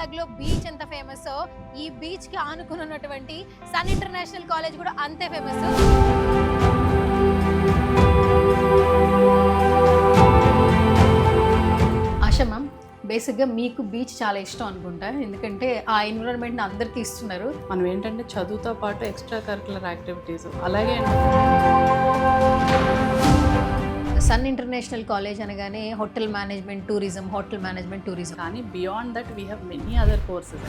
వైజాగ్ లో బీచ్ ఎంత ఫేమస్, ఈ బీచ్ కి ఆనుకుని ఉన్నటువంటి సన్ ఇంటర్నేషనల్ కాలేజ్ కూడా అంతే ఫేమస్. ఆశా మ్యామ్, బేసిక్గా మీకు బీచ్ చాలా ఇష్టం అనుకుంటా, ఎందుకంటే ఆ ఎన్విరాన్మెంట్ని అందరికీ ఇస్తున్నారు. మనం ఏంటంటే చదువుతో పాటు ఎక్స్ట్రా కరికులర్ యాక్టివిటీస్ అలాగే సన్ ఇంటర్నేషనల్ కాలేజ్ అనగానే హోటల్ మేనేజ్మెంట్ టూరిజం, కానీ beyond that we have many other courses.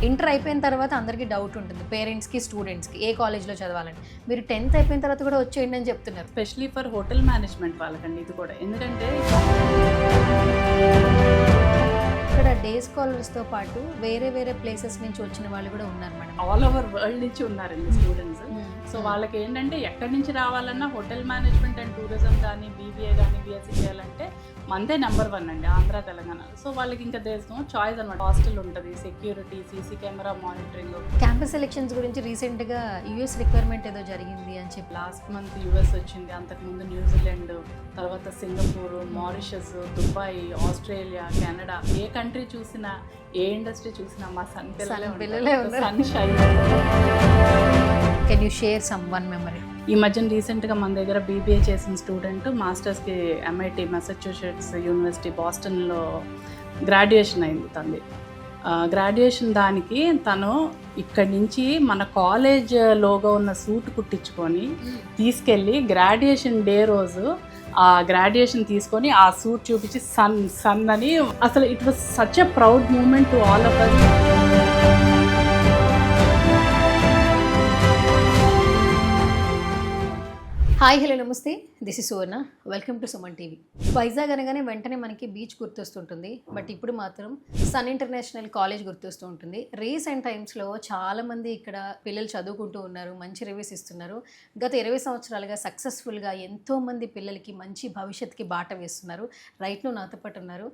Inter అయిపోయిన తర్వాత అందరికీ డౌట్ ఉంటుంది, పేరెంట్స్కి స్టూడెంట్స్కి ఏ కాలేజ్లో చదవాలని. మీరు 10th అయిపోయిన తర్వాత కూడా వచ్చేయండి అని చెప్తున్నారు. ఎస్పెషలీ ఫర్ హోటల్ మేనేజ్మెంట్ వాళ్ళకండి ఇది కూడా. ఎందుకంటే ఇక్కడ డే స్కాలర్స్తో పాటు వేరే వేరే ప్లేసెస్ నుంచి వచ్చిన వాళ్ళు కూడా ఉన్నారు మేడం. ఆల్ ఓవర్ వరల్డ్ నుంచి ఉన్నారండి స్టూడెంట్స్. సో వాళ్ళకి ఏంటంటే ఎక్కడి నుంచి రావాలన్నా హోటల్ మేనేజ్మెంట్ అండ్ టూరిజం కానీ బీబీఏ కానీ బీఎస్సీ చేయాలంటే మనదే నెంబర్ 1 అండి ఆంధ్ర తెలంగాణ. సో వాళ్ళకి ఇంకా దేస్ నో చాయిస్ అనమాట. హాస్టల్ ఉంటుంది, security, CC camera monitoring. Campus selections గురించి రీసెంట్గా యూఎస్ రిక్వైర్మెంట్ ఏదో జరిగింది అని చెప్పి లాస్ట్ మంత్ యూఎస్ వచ్చింది, అంతకుముందు న్యూజిలాండ్, తర్వాత Singapore, Mauritius, Dubai, Australia, Canada. ఏ కంట్రీ చూసినా ఏ ఇండస్ట్రీ చూసినా మా సన్ పిల్లలే Sun shine. Can you share some one memory? ఈ మధ్యన రీసెంట్గా మన దగ్గర బీబీఏ చేసిన స్టూడెంట్ మాస్టర్స్కి MIT మెసచ్యూసెట్స్ యూనివర్సిటీ బాస్టన్లో గ్రాడ్యుయేషన్ అయింది తనది. గ్రాడ్యుయేషన్ దానికి తను ఇక్కడి నుంచి మన కాలేజ్ లోగో ఉన్న సూట్ కుట్టించుకొని తీసుకెళ్ళి గ్రాడ్యుయేషన్ డే రోజు ఆ గ్రాడ్యుయేషన్ తీసుకొని ఆ సూట్ చూపించి సన్ అని. అసలు it was such a proud moment to all of us. Hi, hello, నమస్తే. This is Suvarna. Welcome to Suman TV. Vizag అనగానే వెంటనే మనకి బీచ్ గుర్తొస్తుంటుంది, బట్ ఇప్పుడు మాత్రం సన్ ఇంటర్నేషనల్ కాలేజ్ గుర్తొస్తూ ఉంటుంది. రీసెంట్ టైమ్స్లో చాలామంది ఇక్కడ పిల్లలు చదువుకుంటూ ఉన్నారు, మంచి రివ్యూస్ ఇస్తున్నారు. గత 20 సంవత్సరాలుగా సక్సెస్ఫుల్గా ఎంతోమంది పిల్లలకి మంచి భవిష్యత్తుకి బాట వేస్తున్నారు. రైట్ను నాతో పాటు ఉన్నారు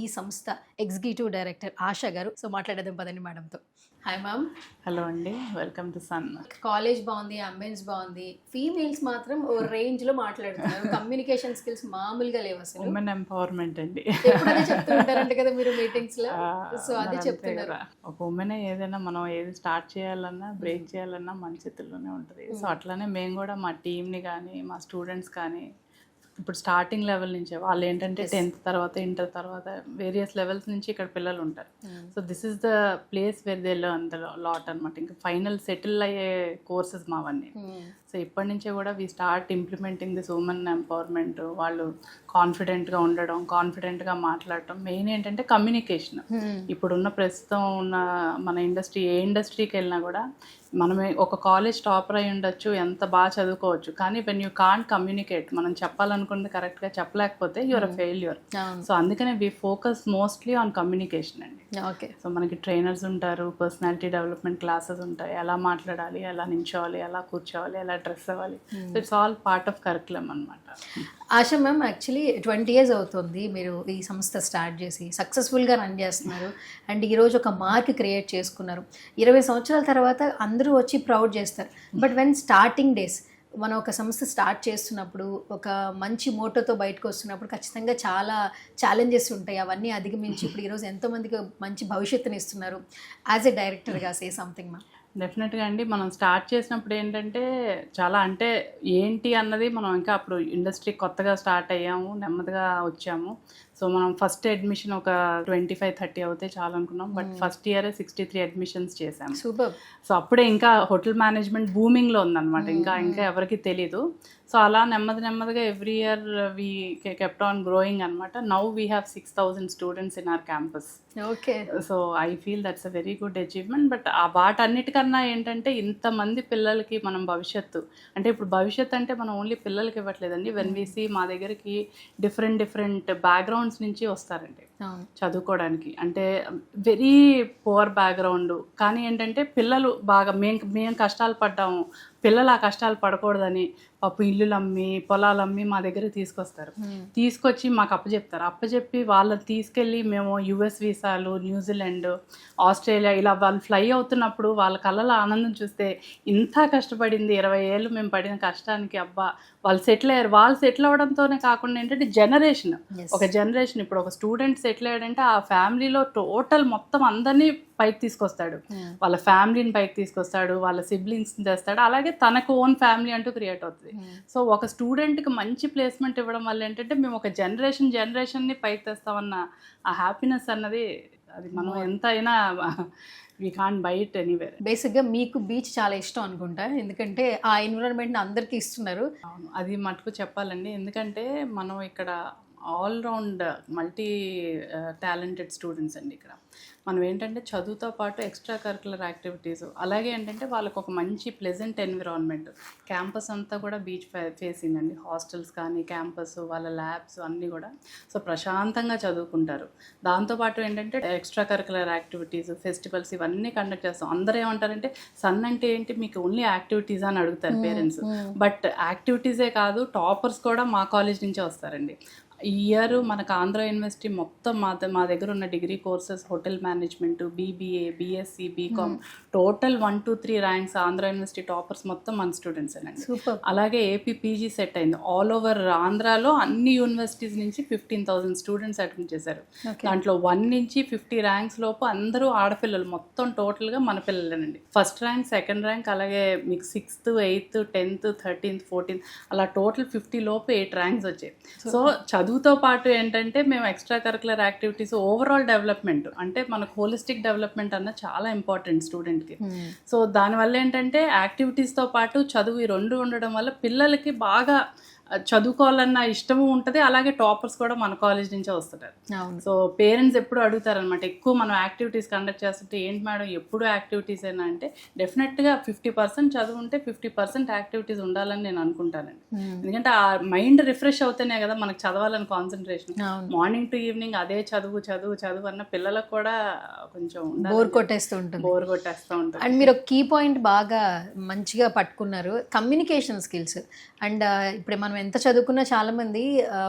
ఈ సంస్థ ఎగ్జిక్యూటివ్ డైరెక్టర్ ఆశా గారు. సో మాట్లాడేద్దాం పదండి మేడంతో. Hi ma'am. హలో అండి, వెల్కమ్ టు సన్. కాలేజ్ బాగుంది, అంబియన్స్ బాగుంది, ఫీమేల్స్ మాత్రం ఓ రేంజ్లో మాట్లాడుతున్నారు. కమ్యూనికేషన్ స్కిల్స్ మామూలుగా లేవు అసలు. ఉమెన్ ఎంపవర్మెంట్ అండి, ఎప్పుడైనా చెప్తుంటారంట కదా మీరు మీటింగ్స్ లో. సో అదే చెప్తున్నారు. ఒక ఉమెన్ ఏదైనా మనం ఏది స్టార్ట్ చేయాలన్నా బ్రేక్ చేయాలన్నా మన చేతుల్లోనే ఉంటుంది. సో అట్లానే మేము కూడా మా టీమ్ని కానీ మా స్టూడెంట్స్ కానీ ఇప్పుడు స్టార్టింగ్ లెవెల్ నుంచే వాళ్ళు ఏంటంటే 10th తర్వాత ఇంటర్ తర్వాత వేరియస్ లెవెల్స్ నుంచి ఇక్కడ పిల్లలు ఉంటారు. So this is the place where they learn the lot అనమాట. ఇంకా ఫైనల్ సెటిల్ అయ్యే కోర్సెస్ మావన్నీ. సో ఇప్పటి నుంచే కూడా we start implementing this woman empowerment. వాళ్ళు కాన్ఫిడెంట్గా ఉండడం, కాన్ఫిడెంట్గా మాట్లాడటం. మెయిన్ ఏంటంటే కమ్యూనికేషన్. ఇప్పుడున్న ప్రస్తుతం ఉన్న మన ఇండస్ట్రీ, ఏ ఇండస్ట్రీకి వెళ్ళినా కూడా మనమే ఒక కాలేజ్ టాపర్ అయి ఉండొచ్చు, ఎంత బాగా చదువుకోవచ్చు, కానీ వెన్ యూ కాంట్ కమ్యూనికేట్, మనం చెప్పాలనుకున్నది కరెక్ట్గా చెప్పలేకపోతే యూఆర్ అ ఫెయిల్యూర్. సో అందుకనే we focus mostly on communication అండి. ఓకే. సో మనకి ట్రైనర్స్ ఉంటారు, పర్సనాలిటీ డెవలప్మెంట్ క్లాసెస్ ఉంటాయి, ఎలా మాట్లాడాలి, ఎలా నించోవాలి, ఎలా కూర్చోవాలి, ఎలా డ్రెస్ అవ్వాలి. So it's all part of curriculum అనమాట. ఆశా మ్యామ్, యాక్చువల్లీ 20 years అవుతుంది మీరు ఈ సంస్థ స్టార్ట్ చేసి, సక్సెస్ఫుల్గా రన్ చేస్తున్నారు. అండ్ ఈరోజు ఒక మార్క్ క్రియేట్ చేసుకున్నారు. 20 సంవత్సరాల తర్వాత అందరూ వచ్చి ప్రౌడ్ చేస్తారు. బట్ వెన్ స్టార్టింగ్ డేస్ మనం ఒక సంస్థ స్టార్ట్ చేస్తున్నప్పుడు, ఒక మంచి మోటోతో బయటకు వస్తున్నప్పుడు ఖచ్చితంగా చాలా ఛాలెంజెస్ ఉంటాయి. అవన్నీ అధిగమించి ఇప్పుడు ఈరోజు ఎంతోమందికి మంచి భవిష్యత్తుని ఇస్తున్నారు. యాజ్ ఎ డైరెక్టర్గా సే సంథింగ్ మ్యామ్. డెఫినెట్గా అండి, మనం స్టార్ట్ చేసినప్పుడు ఏంటంటే చాలా అంటే ఏంటి అన్నది మనం ఇంకా అప్పుడు ఇండస్ట్రీ కొత్తగా స్టార్ట్ అయ్యాము, నెమ్మదిగా వచ్చాము. సో మనం ఫస్ట్ అడ్మిషన్ ఒక 25-30 అవుతే చాలా అనుకున్నాం. బట్ ఫస్ట్ ఇయరే 63 అడ్మిషన్స్ చేసాము. సూపర్. సో అప్పుడే ఇంకా హోటల్ మేనేజ్మెంట్ బూమింగ్లో ఉందన్నమాట. ఇంకా ఎవరికి తెలీదు. సో అలా నెమ్మదిగా every year we kept on growing అనమాట. Now we have 6,000 students in our campus. Okay. So I feel that's a very good achievement. But ఆ వాటన్నిటికన్నా ఏంటంటే ఇంతమంది పిల్లలకి మనం భవిష్యత్తు అంటే, ఇప్పుడు భవిష్యత్తు అంటే మనం ఓన్లీ పిల్లలకి ఇవ్వట్లేదండి. వెన్ వీ సీ మా దగ్గరికి డిఫరెంట్ బ్యాక్గ్రౌండ్స్ నుంచి వస్తారండి. అవును. చదువుకోవడానికి. అంటే వెరీ పువర్ బ్యాక్‌గ్రౌండ్. కానీ ఏంటంటే పిల్లలు బాగా మేము కష్టాలు పడ్డాము. పిల్లలు ఆ కష్టాలు పడకూడదని పాపం ఇల్లులమ్మి, పొలాలమ్మి మా దగ్గరికి తీసుకొస్తారు. తీసుకొచ్చి మాకు అప్పజెప్తారు. అప్పజెప్పి వాళ్ళని తీసుకెళ్ళి మేము యూఎస్ వీసాలు, న్యూజిలాండ్, ఆస్ట్రేలియా ఇలా వాళ్ళు ఫ్లై అవుతున్నప్పుడు వాళ్ళ కళ్ళలో ఆనందం చూస్తే ఇంత కష్టపడింది 20 ఏళ్ళు మేము పడిన కష్టానికి అబ్బా! వాళ్ళు సెటిల్ అయ్యారు. వాళ్ళు సెటిల్ అవ్వడంతోనే కాకుండా ఏంటంటే జనరేషన్, ఒక జనరేషన్ ఇప్పుడు ఒక స్టూడెంట్ సెటిల్ అయ్యాడంటే ఆ ఫ్యామిలీలో టోటల్ మొత్తం అందరినీ పైకి తీసుకొస్తాడు. వాళ్ళ ఫ్యామిలీని పైకి తీసుకొస్తాడు, వాళ్ళ సిబ్లింగ్స్ని తెస్తాడు, అలాగే తనకు ఓన్ ఫ్యామిలీ అంటూ క్రియేట్ అవుతుంది. సో ఒక స్టూడెంట్కి మంచి ప్లేస్మెంట్ ఇవ్వడం వల్ల ఏంటంటే మేము ఒక జనరేషన్ని పైకి తెస్తామన్న ఆ హ్యాపీనెస్ అన్నది అది మనం ఎంత అయినా we can't by it anywhere. బేసిక్గా మీకు బీచ్ చాలా ఇష్టం అనుకుంటా, ఎందుకంటే ఆ ఎన్విరాన్మెంట్ని అందరికీ ఇస్తున్నారు. అవును, అది మటుకు చెప్పాలండి. ఎందుకంటే మనం ఇక్కడ all round multi talented students అండి. ఇక్కడ మనం ఏంటంటే చదువుతో పాటు ఎక్స్ట్రా కరికులర్ యాక్టివిటీస్, అలాగే ఏంటంటే వాళ్ళకు ఒక మంచి ప్లెజెంట్ ఎన్విరాన్మెంట్. క్యాంపస్ అంతా కూడా బీచ్ ఫేసింగ్ అండి. హాస్టల్స్ కానీ క్యాంపస్, వాళ్ళ ల్యాబ్స్ అన్నీ కూడా సో ప్రశాంతంగా చదువుకుంటారు. దాంతోపాటు ఏంటంటే ఎక్స్ట్రా కరికులర్ యాక్టివిటీస్, ఫెస్టివల్స్ ఇవన్నీ కండక్ట్ చేస్తాం. అందరూ ఏమంటారంటే సన్ అంటే ఏంటి, మీకు ఓన్లీ యాక్టివిటీస్ అని అడుగుతారు పేరెంట్స్. బట్ యాక్టివిటీసే కాదు, టాపర్స్ కూడా మా కాలేజ్ నుంచే వస్తారండి. ఈ ఇయర్ మనకు ఆంధ్ర యూనివర్సిటీ మొత్తం మా దగ్గర ఉన్న degree courses hotel management, BBA, BSc, BCom total 1, 2, 3 ranks Andhra university toppers మొత్తం మన స్టూడెంట్స్ అండి. అలాగే ఏపీ పీజీ సెట్ అయింది. ఆల్ ఓవర్ ఆంధ్రాలో అన్ని యూనివర్సిటీస్ నుంచి 15,000 స్టూడెంట్స్ అటెండ్ చేశారు. దాంట్లో 1 నుంచి 50 ర్యాంక్స్ లోపు అందరూ ఆడపిల్లలు, మొత్తం టోటల్గా మన పిల్లలేనండి. ఫస్ట్ ర్యాంక్, సెకండ్ ర్యాంక్, అలాగే మీకు 6th, 8th, 10th, 13th, 14th అలా టోటల్ 50 లోపు 8 ర్యాంక్స్ వచ్చాయి. సో చదువుతో పాటు ఏంటంటే మేము extra curricular activities, overall development అంటే మనకు హోలిస్టిక్ డెవలప్మెంట్ అన్న చాలా ఇంపార్టెంట్ స్టూడెంట్కి. సో దానివల్ల ఏంటంటే యాక్టివిటీస్తో పాటు చదువు ఈ రెండు ఉండడం వల్ల పిల్లలకి బాగా చదువుకోవాలన్న ఇష్టము ఉంటుంది. అలాగే టాపర్స్ కూడా మన కాలేజ్ నుంచే వస్తుంటారు. సో పేరెంట్స్ ఎప్పుడు అడుగుతారనమాట, ఎక్కువ మనం యాక్టివిటీస్ కండక్ట్ చేస్తుంటే ఏంటి మేడం ఎప్పుడు యాక్టివిటీస్ అయినా అంటే డెఫినెట్గా 50% చదువు ఉంటే 50% యాక్టివిటీస్ ఉండాలని నేను అనుకుంటానండి. ఎందుకంటే ఆ మైండ్ రిఫ్రెష్ అవుతేనే కదా మనకు చదవాలని కాన్సన్ట్రేషన్. మార్నింగ్ టు ఈవినింగ్ అదే చదువు చదువు చదువు అన్న పిల్లలకు కూడా కొంచెం బోర్ కొట్టేస్తూ ఉంటుంది. అండ్ మీరు ఒక కీ పాయింట్ బాగా మంచిగా పట్టుకున్నారు, కమ్యూనికేషన్ స్కిల్స్. అండ్ ఇప్పుడు మనం ఎంత చదువుకున్నా చాలా మంది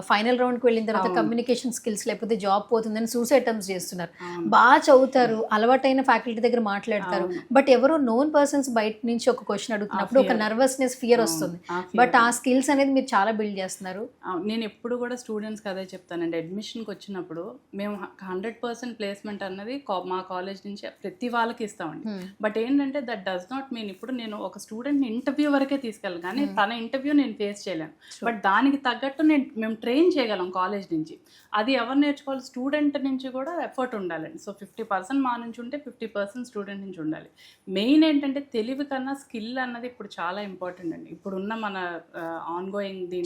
ఫైనల్ రౌండ్కి వెళ్ళిన తర్వాత కమ్యూనికేషన్ స్కిల్స్ లేకపోతే జాబ్ పోతుందని సూసైడ్ అటెంప్ట్స్ చేస్తున్నారు. బాగా చదువుతారు, అలవాటైన ఫ్యాకల్టీ దగ్గర మాట్లాడతారు, బట్ ఎవరో నోన్ పర్సన్స్ బయట నుంచి ఒక క్వశ్చన్ అడుగుతున్నప్పుడు ఒక నర్వస్నెస్, ఫియర్ వస్తుంది. బట్ ఆ స్కిల్స్ అనేది మీరు చాలా బిల్డ్ చేస్తున్నారు. నేను ఎప్పుడు కూడా స్టూడెంట్స్కి అదే చెప్తానండి. అడ్మిషన్కి వచ్చినప్పుడు మేము 100% ప్లేస్మెంట్ అన్నది మా కాలేజ్ నుంచి ప్రతి వాళ్ళకి ఇస్తామండి. బట్ ఏంటంటే దట్ డస్ నాట్ మీన్ ఇప్పుడు నేను ఒక స్టూడెంట్ని ఇంటర్వ్యూ వరకే తీసుకెళ్ళాను, కానీ తన ఇంటర్వ్యూ నేను ఫేస్ చేయలేను. బట్ దానికి తగ్గట్టు మేము ట్రైన్ చేయగలం కాలేజ్ నుంచి. అది ఎవరు నేర్చుకోవాలి, స్టూడెంట్ నుంచి కూడా ఎఫర్ట్ ఉండాలండి. సో 50% మా నుంచి ఉంటే 50% స్టూడెంట్ నుంచి ఉండాలి. మెయిన్ ఏంటంటే తెలివి కన్నా స్కిల్ అన్నది ఇప్పుడు చాలా ఇంపార్టెంట్ అండి. ఇప్పుడున్న మన ఆన్గోయింగ్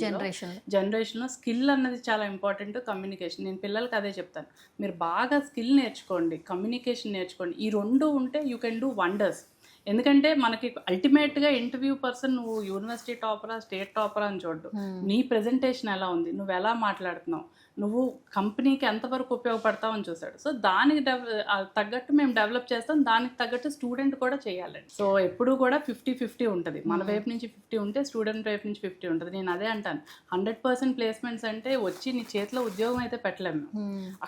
జనరేషన్లో స్కిల్ అన్నది చాలా ఇంపార్టెంట్. కమ్యూనికేషన్, నేను పిల్లలకి అదే చెప్తాను, మీరు బాగా స్కిల్ నేర్చుకోండి, కమ్యూనికేషన్ నేర్చుకోండి. ఈ రెండు ఉంటే యూ కెన్ డూ వండర్స్. ఎందుకంటే మనకి అల్టిమేట్గా ఇంటర్వ్యూ పర్సన్ నువ్వు యూనివర్సిటీ టాపరా, స్టేట్ టాపరా అని చూడ్డు, నీ ప్రెజెంటేషన్ ఎలా ఉంది, నువ్వు ఎలా మాట్లాడుతున్నావు, నువ్వు కంపెనీకి ఎంతవరకు ఉపయోగపడతావు అని చూస్తాడు. సో దానికి తగ్గట్టు మేము డెవలప్ చేస్తాం, దానికి తగ్గట్టు స్టూడెంట్ కూడా చేయాలండి. సో ఎప్పుడు కూడా 50-50 ఉంటుంది. మన వైపు నుంచి 50 ఉంటే స్టూడెంట్ వైపు నుంచి 50 ఉంటుంది. నేను అదే అంటాను, 100% ప్లేస్మెంట్స్ అంటే వచ్చి నీ చేతిలో ఉద్యోగం అయితే పెట్టలేము,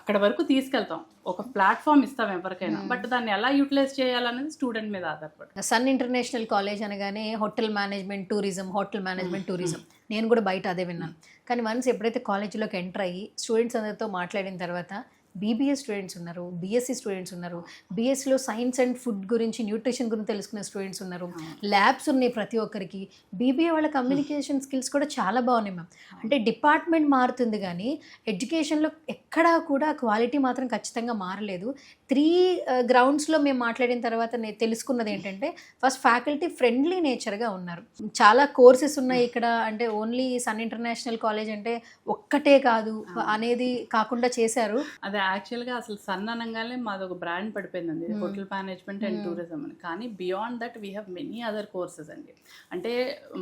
అక్కడ వరకు తీసుకెళ్తాం, ఒక ప్లాట్ఫామ్ ఇస్తాం ఎవరికైనా, బట్ దాన్ని ఎలా యూటిలైజ్ చేయాలనేది స్టూడెంట్ మీద ఆధారపడి. సన్ ఇంటర్నేషనల్ కాలేజ్ అనగానే హోటల్ మేనేజ్మెంట్ టూరిజం, నేను కూడా బయట అదే విన్నాను. కానీ వన్స్ ఎప్పుడైతే కాలేజీలోకి ఎంటర్ అయ్యి స్టూడెంట్స్ అందరితో మాట్లాడిన తర్వాత బీబీఏ స్టూడెంట్స్ ఉన్నారు, బీఎస్సీ స్టూడెంట్స్ ఉన్నారు, బీఎస్సీలో సైన్స్ అండ్ ఫుడ్ గురించి, న్యూట్రిషన్ గురించి తెలుసుకునే స్టూడెంట్స్ ఉన్నారు, ల్యాబ్స్ ఉన్నాయి ప్రతి ఒక్కరికి. బీబీఏ వాళ్ళ కమ్యూనికేషన్ స్కిల్స్ కూడా చాలా బాగున్నాయి మ్యామ్. అంటే డిపార్ట్మెంట్ మారుతుంది కానీ ఎడ్యుకేషన్లో ఎక్కడా కూడా క్వాలిటీ మాత్రం ఖచ్చితంగా మారలేదు. 3 గ్రౌండ్స్లో మేము మాట్లాడిన తర్వాత నేను తెలుసుకున్నది ఏంటంటే, ఫస్ట్ ఫ్యాకల్టీ ఫ్రెండ్లీ నేచర్గా ఉన్నారు, చాలా కోర్సెస్ ఉన్నాయి ఇక్కడ. అంటే ఓన్లీ సన్ ఇంటర్నేషనల్ కాలేజ్ అంటే ఒక్కటే కాదు అనేది కాకుండా చేశారు. అదే యాక్చువల్గా అసలు సన్ అనగానే మాది ఒక బ్రాండ్ పడిపోయిందండి, హోటల్ మేనేజ్మెంట్ అండ్ టూరిజం అని. కానీ beyond that we have many other courses అండి. అంటే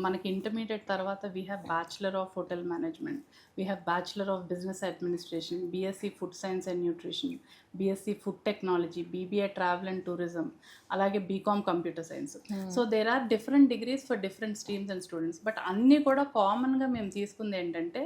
మనకి ఇంటర్మీడియట్ తర్వాత we have bachelor of hotel management, We have Bachelor of Business Administration, BSc Food Science and Nutrition, BSc Food Technology, BBA Travel and Tourism, అలాగే BCom Computer Science. So there are different degrees for different streams and students. But అన్నీ కూడా కామన్గా మేము తీసుకుంది ఏంటంటే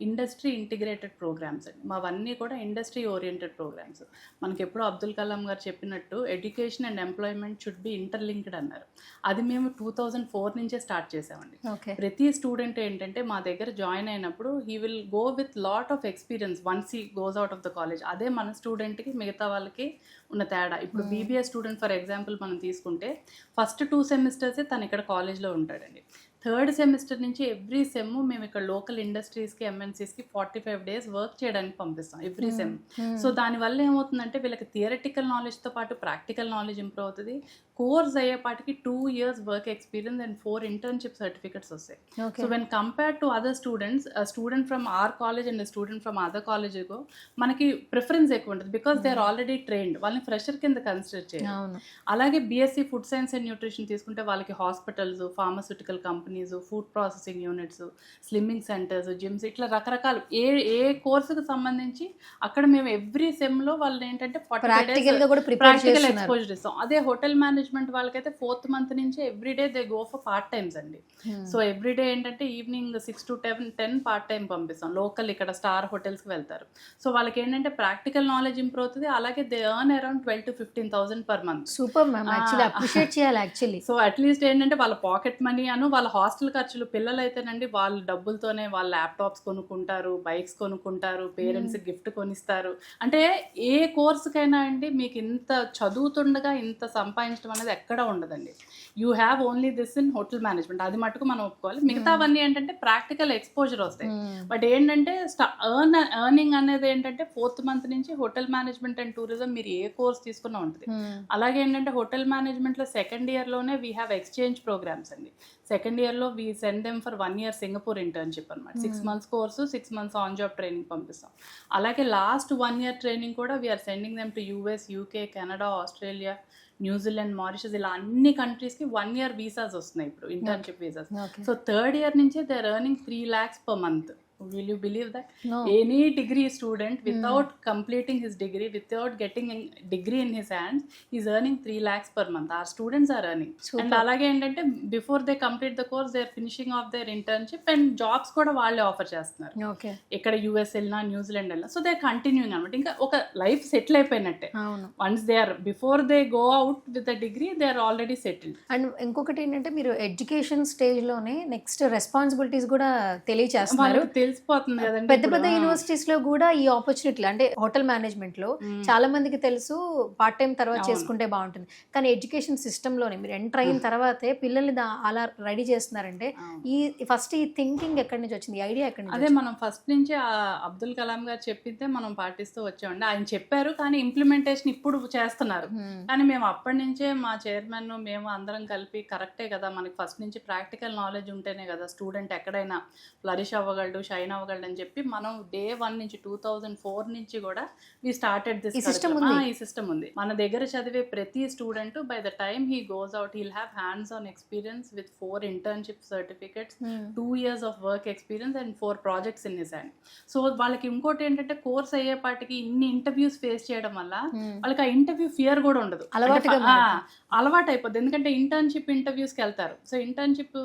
industry integrated programmes అండి. మావన్నీ కూడా industry oriented programmes. మనకి ఎప్పుడు అబ్దుల్ కలాం గారు చెప్పినట్టు education and employment should be interlinked అన్నారు. అది మేము 2004 నుంచే స్టార్ట్ చేసామండి. ప్రతి స్టూడెంట్ ఏంటంటే మా దగ్గర జాయిన్ అయినప్పుడు he will go with lot of experience once he goes out of the college. అదే మన స్టూడెంట్కి మిగతా వాళ్ళకి ఉన్న తేడా. ఇప్పుడు బీబీఏ స్టూడెంట్ ఫర్ ఎగ్జాంపుల్ మనం తీసుకుంటే ఫస్ట్ 2 సెమిస్టర్సే తను ఇక్కడ కాలేజ్లో ఉంటాడండి. థర్డ్ సెమిస్టర్ నుంచి ఎవ్రీ సెమ్ మేము ఇక్కడ లోకల్ ఇండస్ట్రీస్కి ఎంఎన్సీస్కి 45 days వర్క్ చేయడానికి పంపిస్తాం ఎవ్రీ సెమ్. సో దానివల్ల ఏమవుతుందంటే వీళ్ళకి థియరటికల్ నాలెడ్జ్తో పాటు ప్రాక్టికల్ నాలెడ్జ్ ఇంప్రూవ్ అవుతుంది. కోర్స్ అయ్యేపాటికి 2 years work experience and 4 internship certificates వస్తాయి. So when compare to other students, student from our college and student from other కాలేజ్కు మనకి ప్రిఫరెన్స్ ఎక్కువ ఉంటుంది. Because they are already trained, వాళ్ళని ఫ్రెషర్ కింద consider చేయాలి. అలాగే BSc food science and nutrition తీసుకుంటే వాళ్ళకి hospitals, pharmaceutical companies, food processing units, slimming centres, gyms, ఇట్లా రకరకాలు ఏ కోర్సుకు సంబంధించి అక్కడ మేము ఎవ్రీ సెమ్లో వాళ్ళని ఏంటంటే ప్రాక్టికల్ ఎక్స్పోజర్ ఇస్తాం. అదే హోటల్ మేనేజ్మెంట్ వాళ్ళకైతే 4th month నుంచి everyday they go for part times అండి. సో ఎవ్రీడే ఏంటంటే ఈవినింగ్ 6 to 10 పార్ట్ టైం పంపిస్తాం. లోకల్ ఇక్కడ స్టార్ హోటల్స్కి వెళ్తారు. సో వాళ్ళకి ఏంటంటే ప్రాక్టికల్ నాలెడ్జ్ ఇంప్రూవ్ అవుతుంది. అలాగే they earn around 12 to 15,000 per month. Super ma'am, actually appreciate చేయాలి యాక్చువల్లీ. సో అట్లీస్ట్ ఏంటంటే వాళ్ళ పాకెట్ మనీ అను వాళ్ళ హాస్టల్ ఖర్చులు, పిల్లలు అయితేనండి వాళ్ళ డబ్బులతోనే వాళ్ళ ల్యాప్టాప్స్ కొనుక్కుంటారు, బైక్స్ కొనుక్కుంటారు, పేరెంట్స్ గిఫ్ట్ కొనిస్తారు. అంటే ఏ కోర్సుకైనా అండి మీకు ఇంత చదువుతుండగా ఇంత సంపాదించడం అనేది ఎక్కడ ఉండదండి. You have only this in hotel management, అది మటుకు మనం ఒప్పుకోవాలి. మిగతావన్నీ ఏంటంటే ప్రాక్టికల్ ఎక్స్పోజర్ వస్తాయి. బట్ ఏంటంటే ఎర్నింగ్ అనేది ఏంటంటే 4th month నుంచి హోటల్ మేనేజ్మెంట్ అండ్ టూరిజం మీరు ఏ కోర్స్ తీసుకున్నా ఉంటుంది. అలాగే ఏంటంటే హోటల్ మేనేజ్మెంట్లో సెకండ్ ఇయర్లోనే వీ హ్యావ్ ఎక్స్చేంజ్ ప్రోగ్రామ్స్ అండి. సెకండ్ ఇయర్లో we send them for 1 year Singapore internship అనమాట. 6 months course, 6 months on job training పంపిస్తాం. అలాగే లాస్ట్ 1 year ట్రైనింగ్ కూడా we are sending them to US, UK, Canada, Australia, New Zealand, Mauritius, ఇలా అన్ని కంట్రీస్కి 1 year visas వస్తున్నాయి ఇప్పుడు, internship visas. So third year నుంచే they are earning 3 lakhs per month. Will you believe that? No. Any degree student without completing his degree, without getting a degree in his hands, is earning 3 lakhs per month. Our students are earning. Super. And alage endante before they complete the course, they are finishing off their internship and jobs kuda valle offer chestunaru. Okay. Ikkada US elna, New Zealand elna, so they are continuing anamata. Inka oka life settle ayipoyinatte. Once they are, before they go out with a degree, they are already settled. And inkokati ఏంటంటే మీరు education stage లోనే next responsibilities కూడా తెలియచేస్తున్నారు. తెలిసిపోతుంది కదండి. పెద్ద పెద్ద universities లో కూడా ఈ ఆపర్చునిటీ, అంటే హోటల్ మేనేజ్మెంట్ లో చాలా మందికి తెలుసు పార్ట్ టైం తర్వాత చేసుకుంటే బాగుంటుంది, కానీ ఎడ్యుకేషన్ సిస్టమ్ లోనే మీరు ఎంటర్ అయిన తర్వాతే పిల్లల్ని అలా రెడీ చేస్తున్నారంటే ఈ ఫస్ట్ ఈ థింకింగ్ ఎక్కడి నుంచి వచ్చింది, ఐడియా ఎక్కడి నుంచి? అదే మనం ఫస్ట్ నుంచి అబ్దుల్ కలాం గారు చెప్పితే మనం పాటిస్తూ వచ్చామండి. ఆయన చెప్పారు కానీ ఇంప్లిమెంటేషన్ ఇప్పుడు చేస్తున్నారు. కానీ మేము అప్పటి నుంచే మా చైర్మన్ మేము అందరం కలిపి కరెక్టే కదా, మనకి ఫస్ట్ నుంచి ప్రాక్టికల్ నాలెడ్జ్ ఉంటేనే కదా స్టూడెంట్ ఎక్కడైనా ఫ్లరిష్ అవ్వగలడు, షైన్ అవ్వగలడు అని చెప్పి మనం day 1 నుంచి 2004 నుంచి కూడా వి స్టార్టెడ్ దిస్ సిస్టమ్. ఈ సిస్టమ్ ఉంది మన దగ్గర. చదివే ప్రతి student by the time he goes out he'll have hands on experience with 4 internship certificates, 2 years of work experience and 4 projects in his hand. So వాళ్ళకి ఇంకోటి ఏంటంటే కోర్స్ అయ్యేపాటికి ఇన్ని ఇంటర్వ్యూస్ ఫేస్ చేయడం వల్ల వాళ్ళకి ఆ ఇంటర్వ్యూ ఫియర్ కూడా ఉండదు, అలవాటు అయిపోద్ది. ఎందుకంటే ఇంటర్న్షిప్ ఇంటర్వ్యూస్కి వెళ్తారు. సో ఇంటర్న్షిప్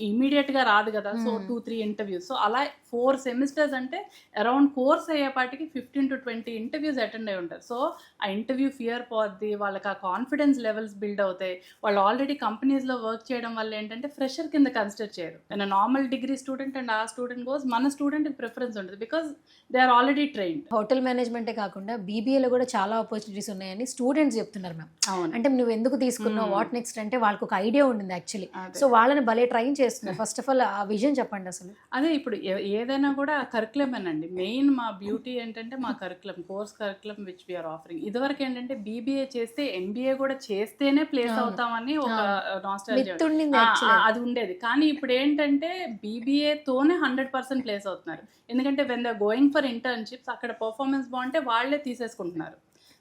ఇమీడియట్గా రాదు కదా, సో 2-3 interviews. సో అలా 4 semesters అంటే అరౌండ్ కోర్స్ అయ్యేపాటికి 15 to 20 interviews అటెండ్ అయి ఉంటారు. సో ఆ ఇంటర్వ్యూ ఫియర్ పోద్ది, వాళ్ళకి ఆ కాన్ఫిడెన్స్ లెవెల్స్ బిల్డ్ అవుతాయి. వాళ్ళు ఆల్రెడీ కంపెనీస్లో వర్క్ చేయడం వల్ల ఏంటంటే ఫ్రెషర్ కింద కన్సిడర్ చేయరు. And normal degree student and ఆ స్టూడెంట్ గోస్, మన స్టూడెంట్కి ప్రిఫరెన్స్ ఉంటుంది because they are already trained. Hotel మేనేజ్మెంటే కాకుండా బీబీఏలో కూడా చాలా ఆపర్చునిటీస్ ఉన్నాయని స్టూడెంట్స్ చెప్తున్నారు మ్యామ్. అవును, అంటే నువ్వు ఎందుకు తీసుకున్నావు, వాట్ నెక్స్ట్ అంటే వాళ్ళకి ఒక ఐడియా ఉండింది యాక్చువల్లీ. సో వాళ్ళని భలే ట్రైన్ చేస్తున్నారు. ఫస్ట్ ఆఫ్ ఆల్ ఆ విజన్ చెప్పండి అసలు. అదే ఇప్పుడు ఏదైనా కూడా కరికులం అనండి. మెయిన్ మా బ్యూటీ ఏంటంటే మా curriculum, course curriculum which we're offering. ఇదివరకు ఏంటంటే బీబీఏ చేస్తే ఎంబీఏ కూడా చేస్తేనే ప్లేస్ అవుతామని ఒక నాస్టాలజీ అది ఉండేది. కానీ ఇప్పుడు ఏంటంటే బీబీఏతోనే 100% ప్లేస్ అవుతున్నారు. ఎందుకంటే when they going for internships అక్కడ పర్ఫార్మెన్స్ బాగుంటే వాళ్ళే తీసేసుకుంటున్నారు.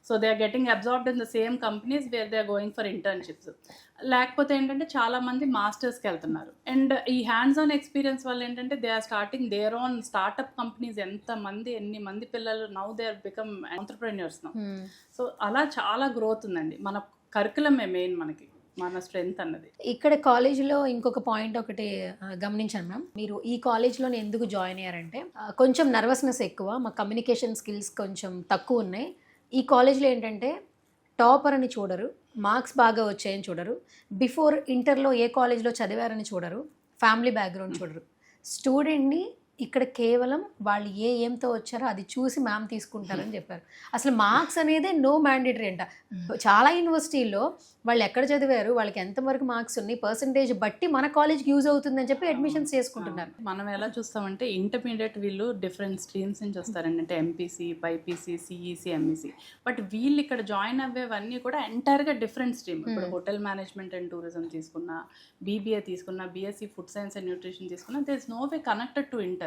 So they are getting absorbed in the same companies where they are going for internships. లేకపోతే ఏంటంటే చాలామంది మాస్టర్స్కి వెళ్తున్నారు. అండ్ ఈ హ్యాండ్స్ ఆన్ ఎక్స్పీరియన్స్ వల్ల ఏంటంటే they are starting their own startup companies. ఎన్ని మంది పిల్లలు now they are become entrepreneurs now. So అలా చాలా గ్రోత్ ఉందండి. మన కరికులమే మెయిన్ మనకి, మన స్ట్రెంగ్త్ అన్నది. ఇక్కడ కాలేజీలో ఇంకొక పాయింట్ ఒకటి గమనించాను మ్యామ్. మీరు ఈ కాలేజ్లో ఎందుకు జాయిన్ అయ్యారంటే కొంచెం నర్వస్నెస్ ఎక్కువ, మా కమ్యూనికేషన్ స్కిల్స్ కొంచెం తక్కువ ఉన్నాయి. ఈ కాలేజ్లో ఏంటంటే టాపర్ అని చూడరు, మార్క్స్ బాగా వచ్చాయని చూడరు, బిఫోర్ ఇంటర్లో ఏ కాలేజ్లో చదివారని చూడరు, ఫ్యామిలీ బ్యాక్గ్రౌండ్ చూడరు. స్టూడెంట్ని ఇక్కడ కేవలం వాళ్ళు ఏంతో వచ్చారో అది చూసి మ్యామ్ తీసుకుంటారని చెప్పారు. అసలు మార్క్స్ అనేది నో మ్యాండేటరీ అంట. చాలా యూనివర్సిటీల్లో వాళ్ళు ఎక్కడ చదివారు, వాళ్ళకి ఎంతవరకు మార్క్స్ ఉన్నాయి, పర్సంటేజ్ బట్టి మన కాలేజ్కి యూజ్ అవుతుందని చెప్పి అడ్మిషన్స్ చేసుకుంటున్నారు. మనం ఎలా చూస్తామంటే ఇంటర్మీడియట్ వీళ్ళు డిఫరెంట్ స్ట్రీమ్స్ నుంచి వస్తారండి. అంటే MPC, BiPC, CEC, MEC. But వీళ్ళు ఇక్కడ జాయిన్ అవ్వేవన్నీ కూడా ఎంటైర్గా డిఫరెంట్ స్ట్రీమ్. ఇప్పుడు హోటల్ మేనేజ్మెంట్ అండ్ టూరిజం తీసుకున్నా, బీబీఏ తీసుకున్నా, BSc food science and nutrition తీసుకున్నా, there is no way connected to inter.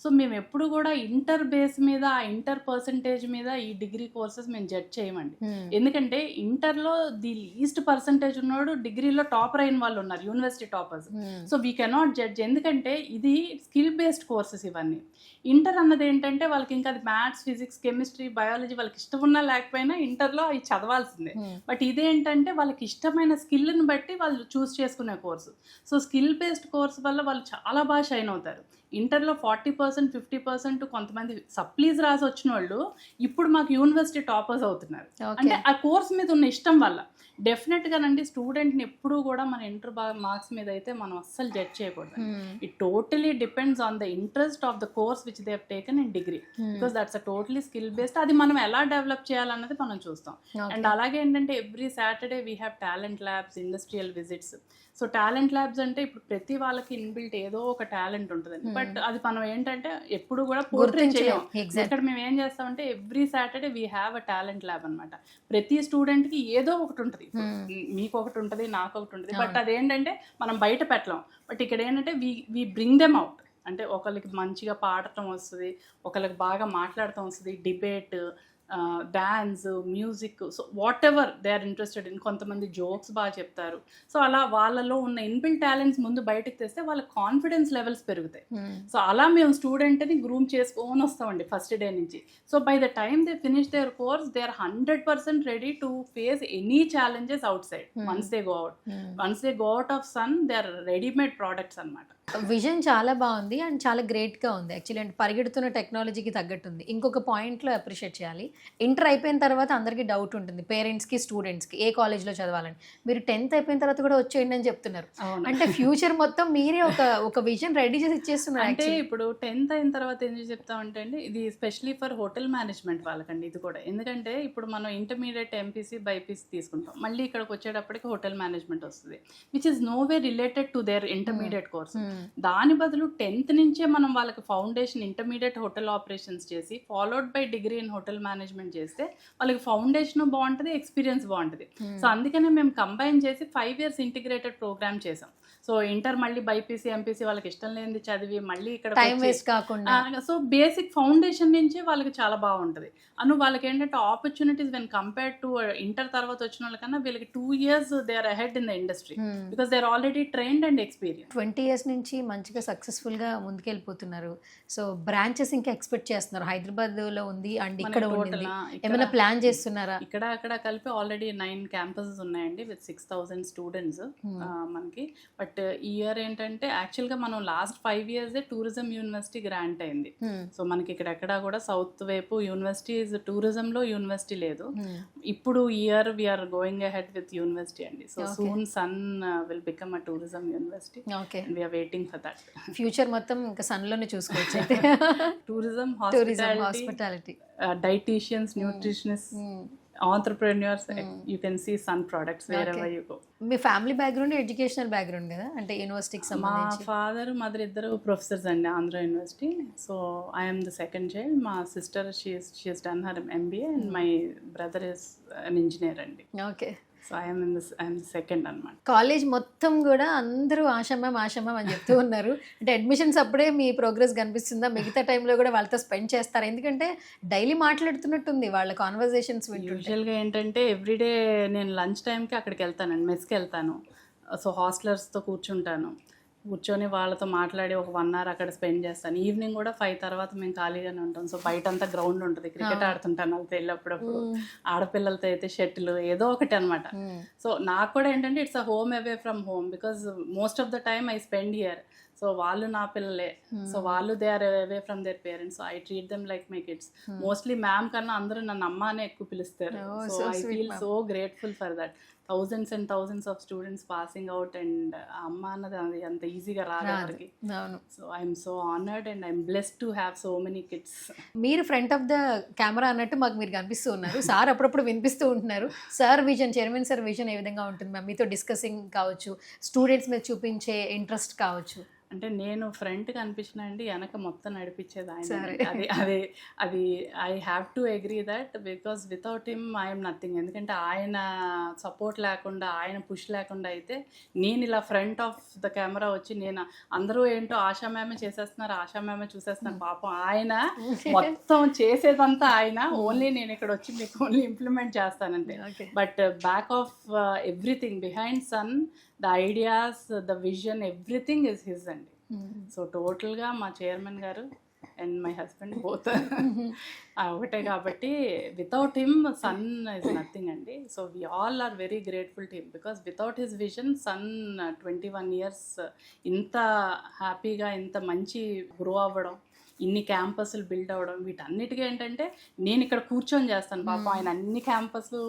So మేము ఎప్పుడు కూడా ఇంటర్ బేస్ మీద, ఆ ఇంటర్ పర్సంటేజ్ మీద ఈ డిగ్రీ కోర్సెస్ మేము జడ్జ్ చేయమండి. ఎందుకంటే ఇంటర్లో ది లీస్ట్ పర్సంటేజ్ ఉన్నాడు, డిగ్రీలో టాపర్ అయిన వాళ్ళు ఉన్నారు, university toppers. So we cannot judge, ఎందుకంటే ఇది స్కిల్ బేస్డ్ కోర్సెస్ ఇవన్నీ. ఇంటర్ అన్నది ఏంటంటే వాళ్ళకి ఇంకా అది మ్యాథ్స్, ఫిజిక్స్, కెమిస్ట్రీ, బయాలజీ వాళ్ళకి ఇష్టం ఉన్నా లేకపోయినా ఇంటర్లో అవి చదవాల్సిందే. బట్ ఇదేంటంటే వాళ్ళకి ఇష్టమైన స్కిల్ని బట్టి వాళ్ళు చూస్ చేసుకునే course. So skill based course వల్ల వాళ్ళు చాలా బాగా షైన్ అవుతారు. ఇంటర్లో 40%, 50% కొంతమంది సప్లీస్ రాసి వచ్చిన వాళ్ళు ఇప్పుడు మాకు యూనివర్సిటీ టాపర్స్ అవుతున్నారు. అంటే ఆ కోర్స్ మీద ఉన్న ఇష్టం వల్ల. డెఫినెట్గానండి స్టూడెంట్ని ఎప్పుడూ కూడా మన ఇంటర్ మార్క్స్ మీద అయితే మనం అస్సలు జడ్జ్ చేయకూడదు. It totally depends on the interest of the course which they have taken in degree, because that's a totally skill based. అది మనం ఎలా డెవలప్ చేయాలన్నది మనం చూస్తాం. అండ్ అలాగే ఏంటంటే every Saturday we have talent labs, industrial visits. So talent labs అంటే ఇప్పుడు ప్రతి వాళ్ళకి ఇన్బిల్ట్ ఏదో ఒక టాలెంట్ ఉంటుందండి. బట్ అది మనం ఏంటంటే ఎప్పుడు కూడా పోర్ట్రే చేయం. ఇక్కడ మేము ఏం చేస్తామంటే every Saturday we have a talent lab అనమాట. ప్రతి స్టూడెంట్కి ఏదో ఒకటి ఉంటుంది. మీకు ఒకటి ఉంటుంది, నాకు ఒకటి ఉంటుంది. బట్ అదేంటంటే మనం బయట పెట్టలేం. బట్ ఇక్కడ ఏంటంటే వీ బ్రింగ్ దెమ్ అవుట్. అంటే ఒకరికి మంచిగా పాడటం వస్తుంది, ఒకరికి బాగా మాట్లాడటం వస్తుంది, debate, dance, music, so whatever they are interested in. కొంతమంది జోక్స్ బాగా చెప్తారు. సో అలా వాళ్ళలో ఉన్న ఇన్బిల్ట్ టాలెంట్స్ ముందు బయటకు తెస్తే వాళ్ళ కాన్ఫిడెన్స్ లెవెల్స్ పెరుగుతాయి. సో అలా మేము స్టూడెంట్ని గ్రూమ్ చేసుకొని వస్తామండి ఫస్ట్ డే నుంచి. So by the time they finish their course they are 100% ready to face any challenges outside. Once they go out of Sun they are readymade products అనమాట. Vision చాలా బాగుంది and చాలా గ్రేట్గా ఉంది actually. అంటే పరిగెడుతున్న టెక్నాలజీకి తగ్గట్టుంది. ఇంకొక పాయింట్లో అప్రిషియేట్ చేయాలి. ఇంటర్ అయిపోయిన తర్వాత అందరికీ డౌట్ ఉంటుంది, పేరెంట్స్కి, స్టూడెంట్స్కి ఏ కాలేజ్లో చదవాలని. మీరు 10th అయిపోయిన తర్వాత కూడా వచ్చేయండి అని చెప్తున్నారు. అంటే ఫ్యూచర్ మొత్తం మీరే ఒక విజన్ రెడీ చేసి ఇచ్చేస్తున్నారు. అంటే ఇప్పుడు 10th అయిన తర్వాత ఏం చెప్తామంటే అండి, ఇది స్పెషలీ ఫర్ హోటల్ మేనేజ్మెంట్ వాళ్ళకండి ఇది కూడా. ఎందుకంటే ఇప్పుడు మనం ఇంటర్మీడియట్ ఎంపీసీ, బైపీసీ తీసుకుంటాం, మళ్ళీ ఇక్కడికి వచ్చేటప్పటికి హోటల్ మేనేజ్మెంట్ వస్తుంది, which is no way related to their intermediate course. దాని బదులు 10th నుంచే మనం వాళ్ళకి ఫౌండేషన్ ఇంటర్మీడియట్ హోటల్ ఆపరేషన్స్ చేసి followed by degree in hotel management చేస్తే వాళ్ళకి ఫౌండేషన్ బాగుంటుంది, ఎక్స్పీరియన్స్ బాగుంటుంది. సో అందుకనే మేము కంబైన్ చేసి 5 years ఇంటిగ్రేటెడ్ ప్రోగ్రామ్ చేసాం. సో ఇంటర్ మళ్ళీ బైపీసీ, ఎంపీసీ వాళ్ళకి ఇష్టం లేనిది చదివి మళ్ళీ ఇక్కడ టైం వేస్ట్ కాకుండా, సో బేసిక్ ఫౌండేషన్ నుంచి వాళ్ళకి చాలా బాగుంటుంది. వాళ్ళకి ఏంటంటే opportunities when compared to inter తర్వాత వచ్చిన వాళ్ళకన్నా వీళ్ళకి 2 years they are ahead in the industry, because they are already trained and experience. 20 years నుంచి మంచిగా సక్సెస్ఫుల్గా ముందుకెళ్ళిపోతున్నారు. సో బ్రాంచెస్ ఇంకా ఎక్స్పెక్ట్ చేస్తున్నారు. హైదరాబాద్లో ఉంది అండ్ ఇక్కడ ఉంది, ఏమైనా ప్లాన్ చేస్తున్నారా? ఇక్కడ అక్కడ కలిపి ఆల్రెడీ 9 campuses ఉన్నాయండి విత్ 6,000 students మనకి. బట్ ఈ ఇయర్ ఏంటంటే యాక్చువల్గా మనం last 5 years tourism university grant అయింది. సో మనకి ఇక్కడ ఎక్కడ కూడా సౌత్ వైపు యూనివర్సిటీ టూరిజంలో యూనివర్సిటీ లేదు. ఇప్పుడు year we are going ahead with university అండి. So soon Sun will become a tourism university. Okay, we are waiting for that. Future మొత్తం ఇంకా సన్లోనే చూసుకోవచ్చు అయితే. Tourism, hospitality, dieticians, nutritionist, entrepreneurs, you can see sun products wherever you go. మీ family background educational background కదా, అంటే యూనివర్సిటీకి సంబంధించి? మా ఫాదర్, మదర్ ఇద్దరు ప్రొఫెసర్స్ అండి, Andhra university. So I'm the second child. మా sister she has done her MBA and my brother is an engineer అండి. ఓకే, సో ఐఎమ్ సెకండ్ అనమాట. కాలేజ్ మొత్తం కూడా అందరూ ఆశమ్మ అని చెప్తూ ఉన్నారు. అంటే అడ్మిషన్స్ అప్పుడే మీ ప్రోగ్రెస్ కనిపిస్తుందా? మిగతా టైంలో కూడా వాళ్ళతో స్పెండ్ చేస్తారు? ఎందుకంటే డైలీ మాట్లాడుతున్నట్టుంది వాళ్ళ కాన్వర్జేషన్స్ వింటుంటే. యూజువల్గా ఏంటంటే ఎవ్రీడే నేను లంచ్ టైంకి అక్కడికి వెళ్తానండి, మెస్కి వెళ్తాను. సో హాస్టలర్స్తో కూర్చొని వాళ్ళతో మాట్లాడి ఒక 1 hour అక్కడ స్పెండ్ చేస్తాను. ఈవినింగ్ కూడా 5 తర్వాత మేము ఖాళీగానే ఉంటాం. సో బయట అంతా గ్రౌండ్ ఉంటుంది, క్రికెట్ ఆడుతుంటాను వాళ్ళతో వెళ్ళినప్పుడు. ఆడపిల్లలతో అయితే షటిల్ ఏదో ఒకటి అనమాట. సో నాకు కూడా ఏంటంటే it's a home away from home, because most of the time I spend here. So వాళ్ళు నా పిల్లలే, సో వాళ్ళు they are away from their parents. So I treat them like my kids. Mostly ma'am కన్నా అందరూ నన్ను అమ్మ అనే ఎక్కువ పిలుస్తారు. So I feel so grateful for that. Thousands and thousands of students passing out, and అమ్మ అన్నది అది అంత ఈజీగా రాదు ఎవరికి. So I'm so honoured and I'm blessed to have so many kids. మీరు ఫ్రంట్ ఆఫ్ ద కెమెరా అన్నట్టు మాకు మీరు కనిపిస్తూ ఉన్నారు. సార్ అప్పుడప్పుడు వినిపిస్తూ ఉంటున్నారు. Sir vision, chairman sir vision ఏ విధంగా ఉంటుంది మ్యామ్? మీతో డిస్కసింగ్ కావచ్చు, స్టూడెంట్స్ మీద చూపించే ఇంట్రెస్ట్ కావచ్చు. అంటే నేను ఫ్రంట్ కనిపించిన అండి, వెనక మొత్తం నడిపించేది ఆయన. అది I have to agree that, because without him I'm nothing. ఎందుకంటే ఆయన సపోర్ట్ లేకుండా, ఆయన పుష్ లేకుండా అయితే నేను ఇలా ఫ్రంట్ ఆఫ్ ద కెమెరా వచ్చి నేను అందరూ ఏంటో ఆశా మ్యామే చేసేస్తున్నారు, ఆశా మ్యామే చూసేస్తున్నారు. పాపం ఆయన మొత్తం చేసేదంతా ఆయన. ఓన్లీ నేను ఇక్కడ వచ్చి మీకు ఓన్లీ ఇంప్లిమెంట్ చేస్తానంటే. But back of everything behind Sun, the ideas, the vision, everything is his అండి. సో టోటల్గా మా చైర్మన్ గారు అండ్ మై హస్బెండ్ బోత్ ఒకటే. కాబట్టి without him Sun is nothing అండి. So we all are very grateful to him, because without his vision Sun 21 years ఇంత హ్యాపీగా, ఇంత మంచి గ్రో అవ్వడం, ఇన్ని క్యాంపస్లు బిల్డ్ అవ్వడం, వీటన్నిటికీ ఏంటంటే నేను ఇక్కడ కూర్చొని చేస్తాను. పాపం ఆయన అన్ని క్యాంపస్లు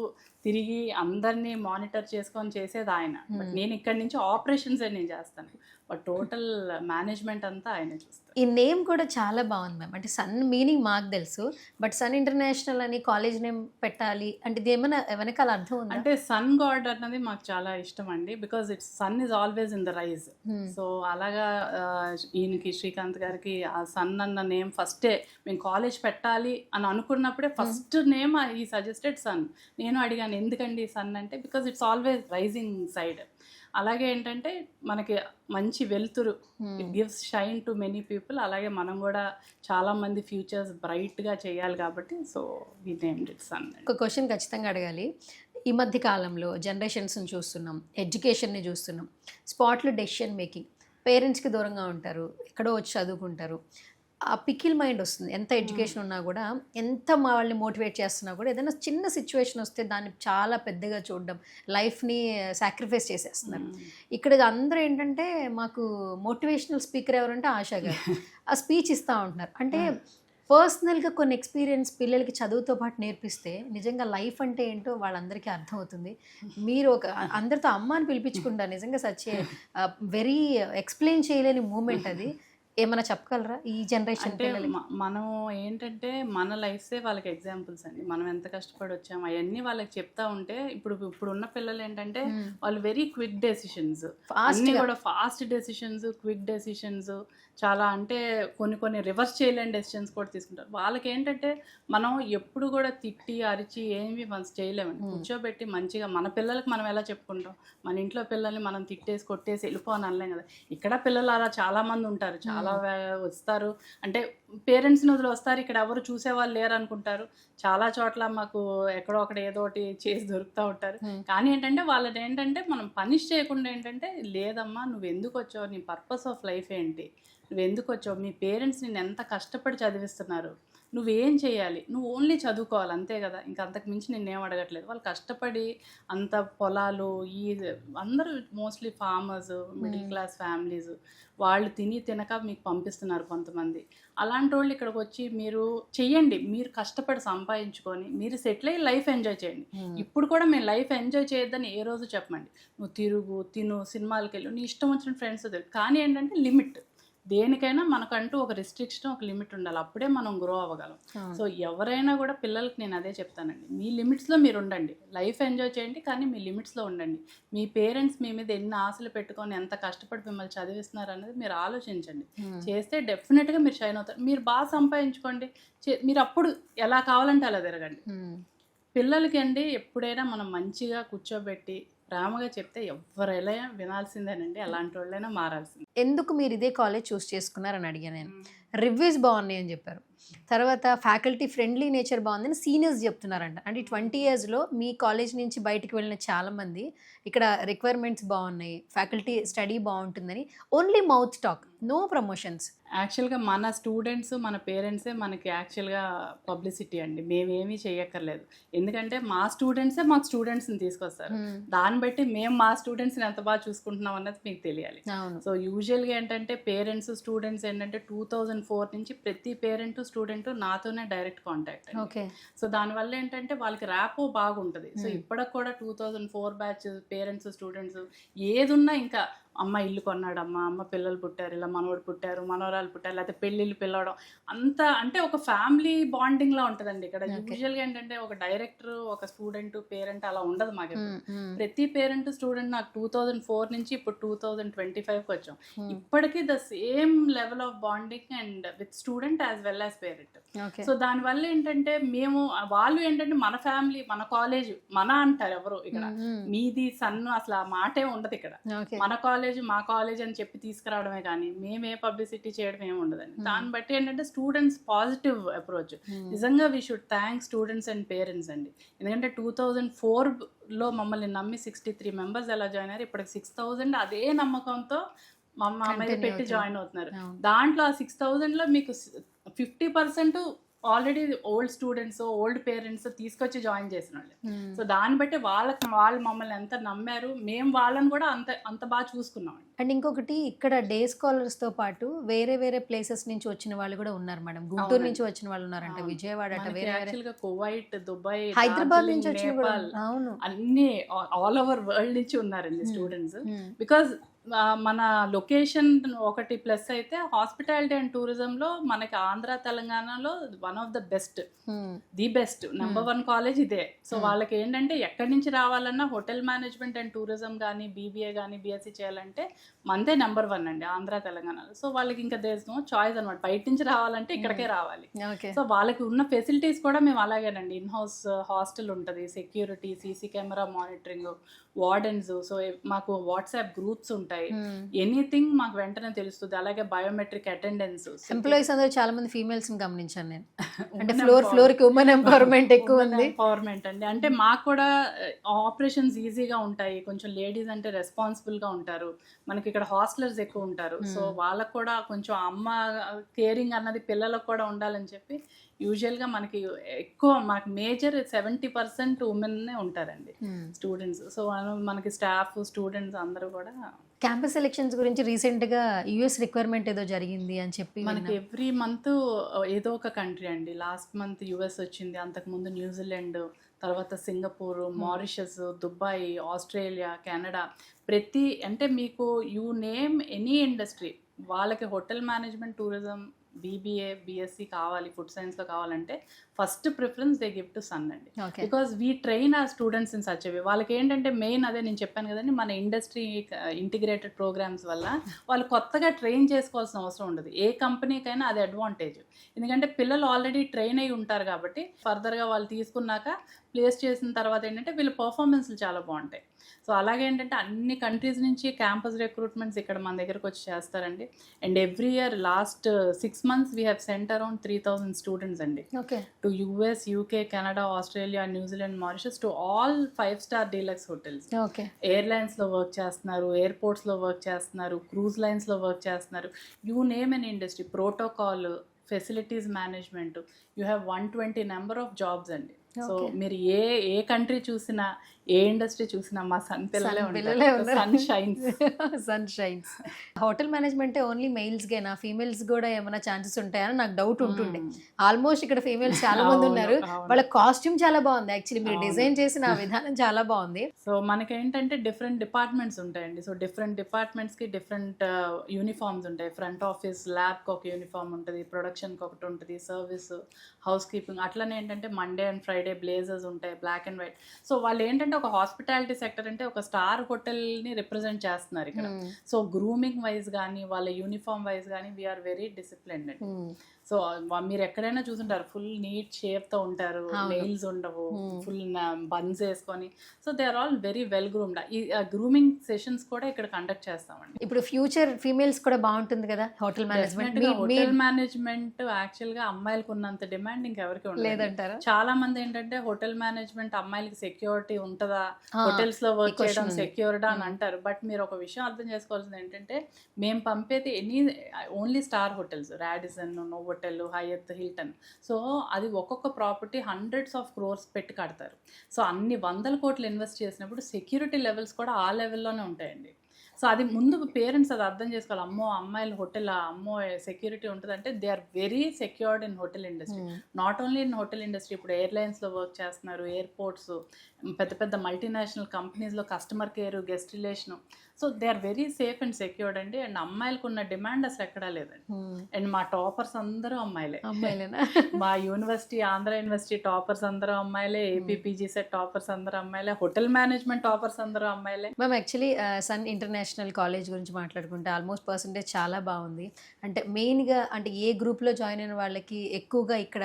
తిరిగి అందరినీ మానిటర్ చేసుకొని చేసేది ఆయన. బట్ నేను ఇక్కడ నుంచి ఆపరేషన్సే నేను చేస్తాను, బట్ టోటల్ మేనేజ్మెంట్ అంతా ఆయనే చూస్తారు. ఈ నేమ్ కూడా చాలా బాగుంది మ్యామ్. అంటే సన్ మీనింగ్ మాకు తెలుసు, బట్ సన్ ఇంటర్నేషనల్ అని కాలేజ్ నేమ్ పెట్టాలి అంటే ఇది ఏమైనా వెనకాల అర్థం ఉంది? అంటే సన్ గాడ్ అన్నది మాకు చాలా ఇష్టం అండి, because it's Sun is always in the rise. So అలాగా ఈయనకి, శ్రీకాంత్ గారికి ఆ సన్ అన్న నేమ్ ఫస్టే మేము కాలేజ్ పెట్టాలి అని అనుకున్నప్పుడే ఫస్ట్ నేమ్ ఈ సజెస్టెడ్ సన్. నేను అడిగాను ఎందుకండి సన్ అంటే, because it's always rising side. అలాగే ఏంటంటే మనకి మంచి వెలుతురు, it gives shine to many people. అలాగే మనం కూడా చాలా మంది ఫ్యూచర్స్ బ్రైట్గా చేయాలి కాబట్టి so we named it Sun. ఒక క్వశ్చన్ ఖచ్చితంగా అడగాలి. ఈ మధ్య కాలంలో జనరేషన్స్ని చూస్తున్నాం, ఎడ్యుకేషన్ని చూస్తున్నాం, స్పాట్లో డెసిషన్ మేకింగ్, పేరెంట్స్కి దూరంగా ఉంటారు, ఎక్కడో వచ్చి చదువుకుంటారు. ఆ పికిల్ మైండ్ వస్తుంది. ఎంత ఎడ్యుకేషన్ ఉన్నా కూడా, ఎంత వాళ్ళని మోటివేట్ చేస్తున్నా కూడా, ఏదైనా చిన్న సిచ్యువేషన్ వస్తే దాన్ని చాలా పెద్దగా చూడడం, లైఫ్ని సాక్రిఫైస్ చేసేస్తున్నారు. ఇక్కడ అందరూ ఏంటంటే మాకు మోటివేషనల్ స్పీకర్ ఎవరంటే ఆశా గారు. ఆ స్పీచ్ ఇస్తూ ఉంటున్నారు. అంటే పర్సనల్గా కొన్ని ఎక్స్పీరియన్స్ పిల్లలకి చదువుతో పాటు నేర్పిస్తే నిజంగా లైఫ్ అంటే ఏంటో వాళ్ళందరికీ అర్థమవుతుంది. మీరు ఒక అందరితో అమ్మ అని పిలిపించుకుంటారు. నిజంగా సచ్ వెరీ ఎక్స్ప్లెయిన్ చేయలేని మూమెంట్ అది. ఏమైనా చెప్పగలరా ఈ జనరేషన్? అంటే మనం ఏంటంటే మన లైఫ్సే వాళ్ళకి ఎగ్జాంపుల్స్ అండి. మనం ఎంత కష్టపడి వచ్చాము అవన్నీ వాళ్ళకి చెప్తా ఉంటే, ఇప్పుడున్న పిల్లలు ఏంటంటే వాళ్ళు వెరీ క్విక్ డెసిషన్స్, అన్నీ కూడా ఫాస్ట్ డెసిషన్స్, క్విక్ డెసిషన్స్, చాలా అంటే కొన్ని రివర్స్ చేయలేని డెసిషన్స్ కూడా తీసుకుంటారు. వాళ్ళకి ఏంటంటే మనం ఎప్పుడు కూడా తిట్టి అరిచి ఏమి మనం చేయలేమండి. కూర్చోబెట్టి మంచిగా మన పిల్లలకి మనం ఎలా చెప్పుకుంటాం, మన ఇంట్లో పిల్లల్ని మనం తిట్టేసి కొట్టేసి వెళ్ళిపోని అనలేం కదా. ఇక్కడ పిల్లలు అలా చాలామంది ఉంటారు, చాలా వస్తారు. అంటే పేరెంట్స్ని వదిలి వస్తారు, ఇక్కడ ఎవరు చూసేవాళ్ళు లేరు అనుకుంటారు. చాలా చోట్ల మాకు ఎక్కడో ఒకటి ఏదో ఒకటి చేసి దొరుకుతూ ఉంటారు. కానీ ఏంటంటే వాళ్ళని ఏంటంటే మనం పనిష్ చేయకుండా ఏంటంటే, లేదమ్మా నువ్వు ఎందుకు వచ్చావు, నీ పర్పస్ ఆఫ్ లైఫ్ ఏంటి, నువ్వు ఎందుకు వచ్చావు, మీ పేరెంట్స్ నిన్ను ఎంత కష్టపడి చదివిస్తున్నారు, నువ్వేం చేయాలి, నువ్వు ఓన్లీ చదువుకోవాలి అంతే కదా, ఇంకా అంతకు మించి నిన్నేం అడగట్లేదు. వాళ్ళు కష్టపడి అంత పొలాలు, అందరూ mostly farmers, middle class families, వాళ్ళు తినక మీకు పంపిస్తున్నారు కొంతమంది. అలాంటి వాళ్ళు ఇక్కడికి వచ్చి మీరు చెయ్యండి, మీరు కష్టపడి సంపాదించుకొని మీరు సెటిల్ అయ్యి లైఫ్ ఎంజాయ్ చేయండి. ఇప్పుడు కూడా మేము లైఫ్ ఎంజాయ్ చేయొద్దని ఏ రోజు చెప్పమండి. నువ్వు తిరుగు, తిను, సినిమాలకి వెళ్ళు, నీ ఇష్టం వచ్చిన ఫ్రెండ్స్ తెలుసు. కానీ ఏంటంటే లిమిట్, దేనికైనా మనకంటూ ఒక రిస్ట్రిక్షన్, ఒక లిమిట్ ఉండాలి, అప్పుడే మనం గ్రో అవ్వగలం. సో ఎవరైనా కూడా పిల్లలకి నేను అదే చెప్తానండి, మీ లిమిట్స్లో మీరు ఉండండి, లైఫ్ ఎంజాయ్ చేయండి, కానీ మీ లిమిట్స్లో ఉండండి. మీ పేరెంట్స్ మీ మీద ఎన్ని ఆశలు పెట్టుకొని ఎంత కష్టపడి మిమ్మల్ని చదివిస్తున్నారు అనేది మీరు ఆలోచించండి. చేస్తే డెఫినెట్గా మీరు షైన్ అవుతారు. మీరు బాగా సంపాదించుకోండి, మీరు అప్పుడు ఎలా కావాలంటే అలా తిరగండి. పిల్లలకి అండి ఎప్పుడైనా మనం మంచిగా కూర్చోబెట్టి ప్రేమగా చెప్తే ఎవరైనా వినాల్సిందేనండి, ఎలాంటి వాళ్ళైనా మారాల్సిందే. ఎందుకు మీరు ఇదే కాలేజ్ చూస్ చేసుకున్నారని అడిగాను నేను. రివ్యూస్ బాగున్నాయి అని చెప్పారు. తర్వాత ఫ్యాకల్టీ ఫ్రెండ్లీ నేచర్ బాగుందని సీనియర్స్ చెప్తున్నారంట. అంటే 20 ఇయర్స్లో మీ కాలేజ్ నుంచి బయటికి వెళ్ళిన చాలామంది ఇక్కడ రిక్వైర్మెంట్స్ బాగున్నాయి, ఫ్యాకల్టీ స్టడీ బాగుంటుందని only mouth talk, no promotions. యాక్చువల్గా మన స్టూడెంట్స్ మన పేరెంట్సే మనకి యాక్చువల్గా పబ్లిసిటీ అండి, మేమేమీ చేయక్కర్లేదు. ఎందుకంటే మా స్టూడెంట్సే మాకు స్టూడెంట్స్ని తీసుకొస్తారు, దాన్ని బట్టి మేము మా స్టూడెంట్స్ని ఎంత బాగా చూసుకుంటున్నాం అన్నది మీకు తెలియాలి. అవును. సో యూజువల్గా ఏంటంటే పేరెంట్స్ స్టూడెంట్స్ ఏంటంటే 2004 నుంచి ప్రతి పేరెంట్ స్టూడెంట్ నాతోనే డైరెక్ట్ కాంటాక్ట్. ఓకే. సో దానివల్ల ఏంటంటే వాళ్ళకి ర్యాపో బాగుంటుంది. సో ఇప్పటికి కూడా 2004 బ్యాచ్ పేరెంట్స్ స్టూడెంట్స్ ఏదున్నా ఇంకా అమ్మ ఇల్లు కొన్నాడమ్మా, అమ్మ పిల్లలు పుట్టారు, ఇలా మనవడు పుట్టారు, మనవరాలు పుట్టారు, లేకపోతే పెళ్ళిళ్ళు పిలవడం, అంతా అంటే ఒక ఫ్యామిలీ బాండింగ్ లా ఉంటుందండి ఇక్కడ. యూజువల్గా ఏంటంటే ఒక డైరెక్టర్ ఒక స్టూడెంట్ పేరెంట్ అలా ఉండదు మాకు. ప్రతి పేరెంట్ స్టూడెంట్ నాకు 2004 నుంచి ఇప్పుడు 2025కి వచ్చాం, ఇప్పటికీ the same level of bonding and with student as well as parent. So దానివల్ల ఏంటంటే మేము వాళ్ళు ఏంటంటే మన ఫ్యామిలీ మన కాలేజ్ మన అంటారు ఎవరు ఇక్కడ, మీది సన్ను అసలు ఆ మాటే ఉండదు ఇక్కడ. మన కాలేజ్ మా కాలేజ్ అని చెప్పి తీసుకురావడమే కానీ మేమే పబ్లిసిటీ చేయడం ఏమి ఉండదండి. దాన్ని బట్టి ఏంటంటే స్టూడెంట్స్ పాజిటివ్ అప్రోచ్. నిజంగా we should thank students and parents అండి. ఎందుకంటే 2004లో మమ్మల్ని నమ్మి 63 మెంబర్స్ ఎలా జాయిన్ అయ్యారు, ఇప్పటికి 6000 అదే నమ్మకంతో మా మీద పెట్టి జాయిన్ అవుతున్నారు. దాంట్లో ఆ 6000లో మీకు 50% already old students old parents తీసుకొచ్చి జాయిన్ చేసిన వాళ్ళు. సో దాన్ని బట్టి వాళ్ళు మమ్మల్ని ఎంత నమ్మారు, మేము వాళ్ళని కూడా అంత బాగా చూసుకున్నాం. అండ్ ఇంకొకటి ఇక్కడ డే స్కాలర్స్తో పాటు వేరే వేరే ప్లేసెస్ నుంచి వచ్చిన వాళ్ళు కూడా ఉన్నారు మేడం. గుంటూరు నుంచి వచ్చిన వాళ్ళు ఉన్నారంట, విజయవాడ అట, వేరే కువైట్, దుబాయ్, హైదరాబాద్ నుంచి వచ్చిన నేపాల్, అవును అన్ని ఆల్ ఓవర్ వరల్డ్ నుంచి ఉన్నారండి స్టూడెంట్స్. బికాజ్ మన లొకేషన్ ఒకటి ప్లస్ అయితే హాస్పిటాలిటీ అండ్ టూరిజంలో మనకి ఆంధ్ర తెలంగాణలో one of the best, the best number 1 college ఇదే. సో వాళ్ళకి ఏంటంటే ఎక్కడి నుంచి రావాలన్నా హోటల్ మేనేజ్మెంట్ అండ్ టూరిజం కానీ బీబీఏ కానీ బీఎస్సీ చేయాలంటే మనదే నెంబర్ 1 అండి ఆంధ్ర తెలంగాణలో. సో వాళ్ళకి ఇంకా దేర్ ఇస్ నో చాయిస్ అనమాట, బయట నుంచి రావాలంటే ఇక్కడికే రావాలి. సో వాళ్ళకి ఉన్న ఫెసిలిటీస్ కూడా మేము అలాగేనండి, ఇన్ హౌస్ హాస్టల్ ఉంటుంది, security, CC camera monitoring, wardens, so మాకు వాట్సాప్ గ్రూప్స్ ఉంటాయి, ఎనీథింగ్ మాకు వెంటనే తెలుస్తుంది. అలాగే బయోమెట్రిక్ అటెండెన్స్. ఎంప్లాయీస్ అందరూ చాలా మంది ఫీమేల్స్ ని గమనించాను నేను, అంటే ఫ్లోర్ కి ఉమెన్ ఎంపవర్మెంట్ ఎక్కువ ఉంది. ఎంపవర్మెంట్ అండి, అంటే మాకు కూడా ఆపరేషన్స్ ఈజీగా ఉంటాయి, కొంచెం లేడీస్ అంటే రెస్పాన్సిబుల్ గా ఉంటారు. మనకి ఇక్కడ హాస్టలర్స్ ఎక్కువ ఉంటారు, సో వాళ్ళకు కూడా కొంచెం అమ్మ కేరింగ్ అన్నది పిల్లలకు కూడా ఉండాలని చెప్పి యూజువల్గా మనకి ఎక్కువ మాకు మేజర్ 70% ఉమెన్నే ఉంటారండి స్టూడెంట్స్. సో మనకి స్టాఫ్ స్టూడెంట్స్ అందరూ కూడా. క్యాంపస్ సెలెక్షన్స్ గురించి రీసెంట్గా యూఎస్ రిక్వైర్మెంట్ ఏదో జరిగింది అని చెప్పి మనకి ఎవ్రీ మంత్ ఏదో ఒక కంట్రీ అండి. లాస్ట్ మంత్ యుఎస్ వచ్చింది, అంతకుముందు న్యూజిలాండ్, తర్వాత Singapore, Mauritius, Dubai, Australia, Canada, ప్రతి అంటే మీకు యూ నేమ్ ఎనీ ఇండస్ట్రీ వాళ్ళకి hotel management tourism BBA BSc కావాలి, ఫుడ్ సైన్స్లో కావాలంటే first preference they give to Sun అండి. బికాస్ వీ ట్రైన్ ఆ స్టూడెంట్స్ ఇన్ సచ్ వే. వాళ్ళకి ఏంటంటే మెయిన్ అదే నేను చెప్పాను కదండి, మన ఇండస్ట్రీ ఇంటిగ్రేటెడ్ ప్రోగ్రామ్స్ వల్ల వాళ్ళు కొత్తగా ట్రైన్ చేసుకోవాల్సిన అవసరం ఉండదు. ఏ కంపెనీకైనా అది అడ్వాంటేజ్, ఎందుకంటే పిల్లలు ఆల్రెడీ ట్రైన్ అయి ఉంటారు కాబట్టి ఫర్దర్గా వాళ్ళు తీసుకున్నాక ప్లేస్ చేసిన తర్వాత ఏంటంటే వీళ్ళ పర్ఫార్మెన్స్లు చాలా బాగుంటాయి. సో అలాగే ఏంటంటే అన్ని కంట్రీస్ నుంచి క్యాంపస్ రిక్రూట్మెంట్స్ ఇక్కడ మన దగ్గరకు వచ్చి చేస్తారండి. And every year last 6 months we have sent around 3000 students అండి to US, UK, Canada, Australia, New Zealand, Mauritius, to all 5-star deluxe hotels. ఎయిర్లైన్స్లో వర్క్ చేస్తున్నారు, ఎయిర్పోర్ట్స్లో వర్క్ చేస్తున్నారు, క్రూజ్ లైన్స్లో వర్క్ చేస్తున్నారు, you name an industry, protocol, facilities management, you have 120 number of jobs అండి. So మీరు ఏ కంట్రీ చూసినా ఏ ఇండస్ట్రీ చూసినా మా సన్ పిల్లలే ఉంటారు. Sun shines. Hotel management only males గేనా, ఫీమేల్స్ కూడా ఏమైనా ఛాన్సెస్ ఉంటాయని నాకు డౌట్ ఉంటుండే. ఆల్మోస్ట్ ఇక్కడ ఫీమేల్స్ చాలా మంది ఉన్నారు, వాళ్ళ కాస్ట్యూమ్ చాలా బాగుంది, యాక్చువల్లీ మీరు డిజైన్ చేసిన విధానం చాలా బాగుంది. సో మనకేంటంటే డిఫరెంట్ డిపార్ట్మెంట్స్ ఉంటాయండి. సో డిఫరెంట్ డిపార్ట్మెంట్స్కి డిఫరెంట్ యూనిఫామ్స్ ఉంటాయి. ఫ్రంట్ ఆఫీస్ ల్యాబ్కి ఒక యూనిఫామ్ ఉంటుంది, ప్రొడక్షన్కి ఒకటి ఉంటుంది, సర్వీస్, హౌస్ కీపింగ్, అట్లనే ఏంటంటే మండే అండ్ ఫ్రైడే బ్లేజర్స్ ఉంటాయి, బ్లాక్ అండ్ వైట్. సో వాళ్ళు ఏంటంటే ఒక హాస్పిటాలిటీ సెక్టర్ అంటే ఒక స్టార్ హోటల్ని రిప్రజెంట్ చేస్తున్నారు ఇక్కడ. సో గ్రూమింగ్ వైజ్ కానీ వాళ్ళ యూనిఫామ్ వైజ్ కానీ వీఆర్ వెరీ డిసిప్లిన్డ్ అండి. సో మీరు ఎక్కడైనా చూసుంటారు ఫుల్ నీట్ షేప్తో ఉంటారు, నెయిల్స్ ఉండవు, ఫుల్ బన్స్ వేసుకొని. So they are all very well groomed. ఈ గ్రూమింగ్ సెషన్స్ కూడా ఇక్కడ కండక్ట్ చేస్తామండి. ఇప్పుడు ఫ్యూచర్ ఫీమేల్స్ కూడా బాగుంటుంది కదా hotel management. Hotel management actual గా అమ్మాయిలకు ఉన్నంత డిమాండ్ ఇంకెవరికి ఉండదు లేదంటారా? చాలా మంది ఏంటంటే హోటల్ మేనేజ్మెంట్ అమ్మాయిలకి సెక్యూరిటీ ఉంటుందా, హోటల్స్ లో వర్క్ చేయడం సెక్యూర్డా అని అంటారు. బట్ మీరు ఒక విషయం అర్థం చేసుకోవాల్సింది ఏంటంటే మేము పంపేది only star hotels, Radisson, Novotel, Hyatt, Hilton. So అది ఒక్కొక్క ప్రాపర్టీ హండ్రెడ్స్ ఆఫ్ క్రోర్స్ పెట్టి కడతారు. సో అన్ని 100 కోట్లు ఇన్వెస్ట్ చేసినప్పుడు సెక్యూరిటీ లెవెల్స్ కూడా ఆ లెవెల్లోనే ఉంటాయండి. సో అది ముందు పేరెంట్స్ అది అర్థం చేసుకోవాలి. అమ్మో అమ్మాయిలు హోటల్, అమ్మో సెక్యూరిటీ ఉంటుందంటే they are very secured in hotel industry. Not only in hotel industry, ఇప్పుడు ఎయిర్లైన్స్లో వర్క్ చేస్తున్నారు, ఎయిర్పోర్ట్స్, పెద్ద పెద్ద మల్టీనేషనల్ కంపెనీస్లో customer care, guest relation. So they are very safe and secured అండి. అండ్ అమ్మాయిలకు ఉన్న డిమాండ్ అసలు ఎక్కడా లేదండి. అండ్ మా టాపర్స్ అందరూ అమ్మాయిలే. మా యూనివర్సిటీ, ఆంధ్ర యూనివర్సిటీ టాపర్స్ అందరూ అమ్మాయిలే, ఏపీపీజీ సెట్ టాపర్స్ అందరూ అమ్మాయిలే, హోటల్ మేనేజ్మెంట్ టాపర్స్ అందరూ అమ్మాయిలే. Ma'am actually Sun international college గురించి మాట్లాడుకుంటే ఆల్మోస్ట్ పర్సంటేజ్ చాలా బాగుంది. అంటే మెయిన్గా అంటే ఏ గ్రూప్లో జాయిన్ అయిన వాళ్ళకి ఎక్కువగా ఇక్కడ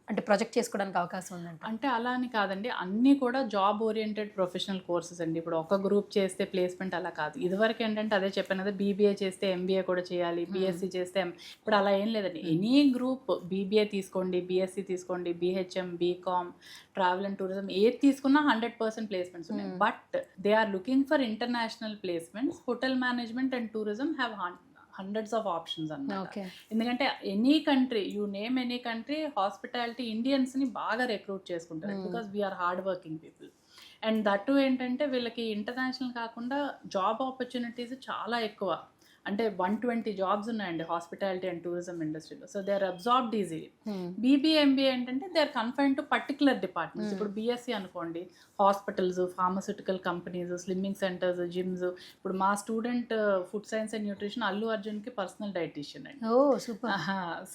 అంటే ప్రొజెక్ట్ చేసుకోవడానికి అవకాశం ఉందంట. అంటే అలా అని కాదండి, అన్నీ కూడా జాబ్ ఓరియంటెడ్ ప్రొఫెషనల్ కోర్సెస్ అండి. ఇప్పుడు ఒక గ్రూప్ చేస్తే ప్లేస్మెంట్ అలా కాదు. ఇదివరకు ఏంటంటే అదే చెప్పాను కదా, బీబీఏ చేస్తే ఎంబీఏ కూడా చేయాలి, బీఎస్సీ చేస్తే ఇప్పుడు అలా ఏం లేదండి. ఎనీ గ్రూప్, బీబీఏ తీసుకోండి, బీఎస్సీ తీసుకోండి, BHM, BCom, travel and tourism, ఏది తీసుకున్నా 100% ప్లేస్మెంట్స్ ఉన్నాయి. But they are looking for international placements. Hotel management and tourism have hundreds of options అన్నమాట. ఎందుకంటే any country, you name any country, hospitality ఇండియన్స్ని బాగా recruit చేసుకుంటారు because we are hard working people. And that ఏంటంటే వీళ్ళకి international కాకుండా job opportunities చాలా ఎక్కువ. అంటే 120 జాబ్స్ ఉన్నాయండి హాస్పిటాలిటీ అండ్ టూరిజం ఇండస్ట్రీలో. So they are absorbed easily. BBA, MBA ఏంటంటే they are confined to particular departments. ఇప్పుడు బీఎస్సీ అనుకోండి, hospitals, pharmaceutical companies, slimming centres, gyms. ఇప్పుడు మా student food science and nutrition Allu అర్జున్కి పర్సనల్ డైటీషియన్ అండి.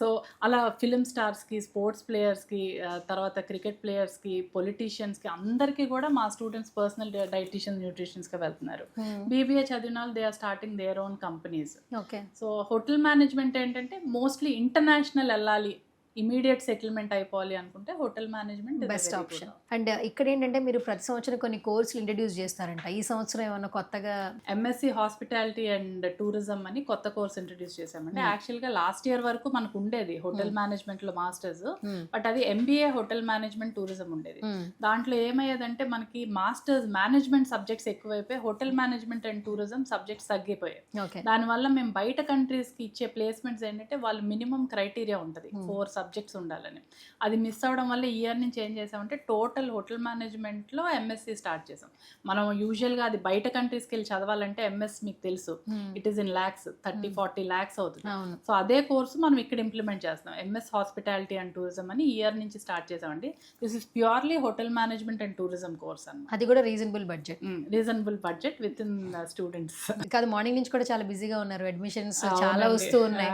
So అలా film స్టార్స్కి, స్పోర్ట్స్ ప్లేయర్స్కి, తర్వాత క్రికెట్ ప్లేయర్స్కి, పొలిటీషియన్స్కి అందరికీ కూడా మా స్టూడెంట్స్ పర్సనల్ డైటీషియన్, న్యూట్రిషన్స్గా వెళ్తున్నారు. బీబీఏ చదివిన వాళ్ళు they are starting their own companies. So hotel management ఏంటంటే మోస్ట్లీ ఇంటర్నేషనల్ వెళ్ళాలి, ఇమీడియట్ సెటిల్మెంట్ అయిపోవాలి అనుకుంటే hotel management best option. And ఇక్కడ ఏంటంటే మీరు ప్రతి సంవత్సరం కొన్ని కోర్సులు ఇంట్రడ్యూస్ చేస్తారంట. ఈ సంవత్సరం ఏమన్నా కొత్తగా ఎంఎస్సి హాస్పిటాలిటీ అండ్ టూరిజం అని కొత్త కోర్స్ ఇంట్రడ్యూస్ చేసామండి. యాక్చువల్గా లాస్ట్ ఇయర్ వరకు మనకు ఉండేది హోటల్ మేనేజ్మెంట్ లో మాస్టర్స్, బట్ అది ఎంబీఏ హోటల్ మేనేజ్మెంట్ టూరిజం ఉండేది. దాంట్లో ఏమయ్యేదంటే మనకి మాస్టర్స్ మేనేజ్మెంట్ సబ్జెక్ట్స్ ఎక్కువైపోయి hotel management and tourism subjects తగ్గిపోయాయి. దానివల్ల మేము బయట కంట్రీస్ కి ఇచ్చే ప్లేస్మెంట్స్ ఏంటంటే వాళ్ళు మినిమం క్రైటీరియా ఉంటుంది, 4 సబ్జెక్ట్స్ ఉండాలని. అది మిస్ అవ్వడం వల్ల ఈ ఇయర్ నుంచి ఏం చేసామంటే టోటల్ హోటల్ మేనేజ్మెంట్లో ఎంఎస్సి స్టార్ట్ చేసాం. మనం యూజువల్గా అది బయట కంట్రీస్కి వెళ్ళి చదవాలంటే ఎంఎస్ మీకు తెలుసు it is in lakhs, 30-40 lakhs అవుతుంది. సో అదే కోర్సు మనం ఇక్కడ ఇంప్లిమెంట్ చేస్తాం. ఎంఎస్ హాస్పిటాలిటీ అండ్ టూరిజం అని ఈ ఇయర్ నుంచి స్టార్ట్ చేసామండి. This is purely hotel management and tourism course అన్నమాట. అది కూడా reasonable budget with in students. కాదు, మార్నింగ్ నుంచి కూడా చాలా బిజీగా ఉన్నారు, అడ్మిషన్స్ చాలా వస్తూ ఉన్నాయి.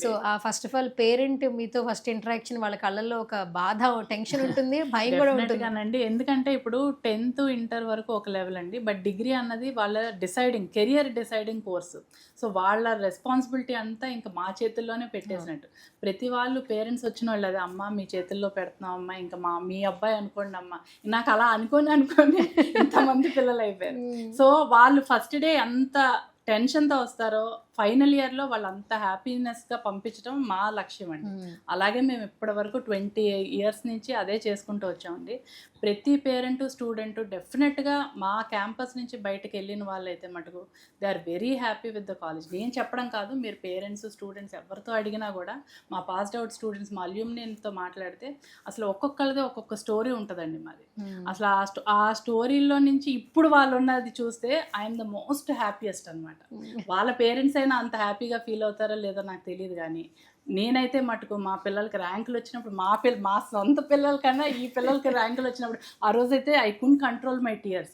సో ఆ ఫస్ట్ ఆఫ్ ఆల్ పేరెంట్ మీతో ఫస్ట్ ఇంటరాక్షన్, వాళ్ళ కళ్ళల్లో ఒక బాధ, టెన్షన్ ఉంటుంది, భయం కూడా ఉంటుంది అండి. ఎందుకంటే ఇప్పుడు 10th ఇంటర్ వరకు ఒక లెవెల్ అండి, బట్ డిగ్రీ అన్నది వాళ్ళ కెరియర్ డిసైడింగ్ కోర్సు. సో వాళ్ళ రెస్పాన్సిబిలిటీ అంతా ఇంకా మా చేతుల్లోనే పెట్టేసినట్టు. ప్రతి వాళ్ళు పేరెంట్స్ వచ్చిన వాళ్ళు అదే, అమ్మ మీ చేతుల్లో పెడుతున్నాం అమ్మ, ఇంకా మీ అబ్బాయి అనుకోండి అమ్మ. నాకు అలా అనుకోని ఇంతమంది పిల్లలు అయిపోయారు. సో వాళ్ళు ఫస్ట్ డే అంత టెన్షన్తో వస్తారో ఫైనల్ ఇయర్లో వాళ్ళంతా హ్యాపీనెస్గా పంపించడం మా లక్ష్యం అండి. అలాగే మేము ఇప్పటి వరకు 20 years నుంచి అదే చేసుకుంటూ వచ్చామండి. ప్రతి పేరెంట్, స్టూడెంట్ డెఫినెట్గా మా క్యాంపస్ నుంచి బయటకు వెళ్ళిన వాళ్ళైతే మటుకు they are very happy with the college. నేను చెప్పడం కాదు, మీరు పేరెంట్స్, స్టూడెంట్స్ ఎవరితో అడిగినా కూడా, మా పాస్డ్ అవుట్ స్టూడెంట్స్, మా అల్యూమినితో మాట్లాడితే అసలు ఒక్కొక్కరిది ఒక్కొక్క స్టోరీ ఉంటుందండి మాది. అసలు ఆ స్టోరీలో నుంచి ఇప్పుడు వాళ్ళు ఉన్నది చూస్తే ఐఎమ్ ద మోస్ట్ హ్యాపీయెస్ట్ అనమాట. వాళ్ళ పేరెంట్స్ అయినా అంత హ్యాపీగా ఫీల్ అవుతారో లేదో నాకు తెలియదు, కానీ నేనైతే మటుకు మా పిల్లలకి ర్యాంకులు వచ్చినప్పుడు, మా సొంత పిల్లల కన్నా ఈ పిల్లలకి ర్యాంకులు వచ్చినప్పుడు ఆ రోజైతే I could control my tears.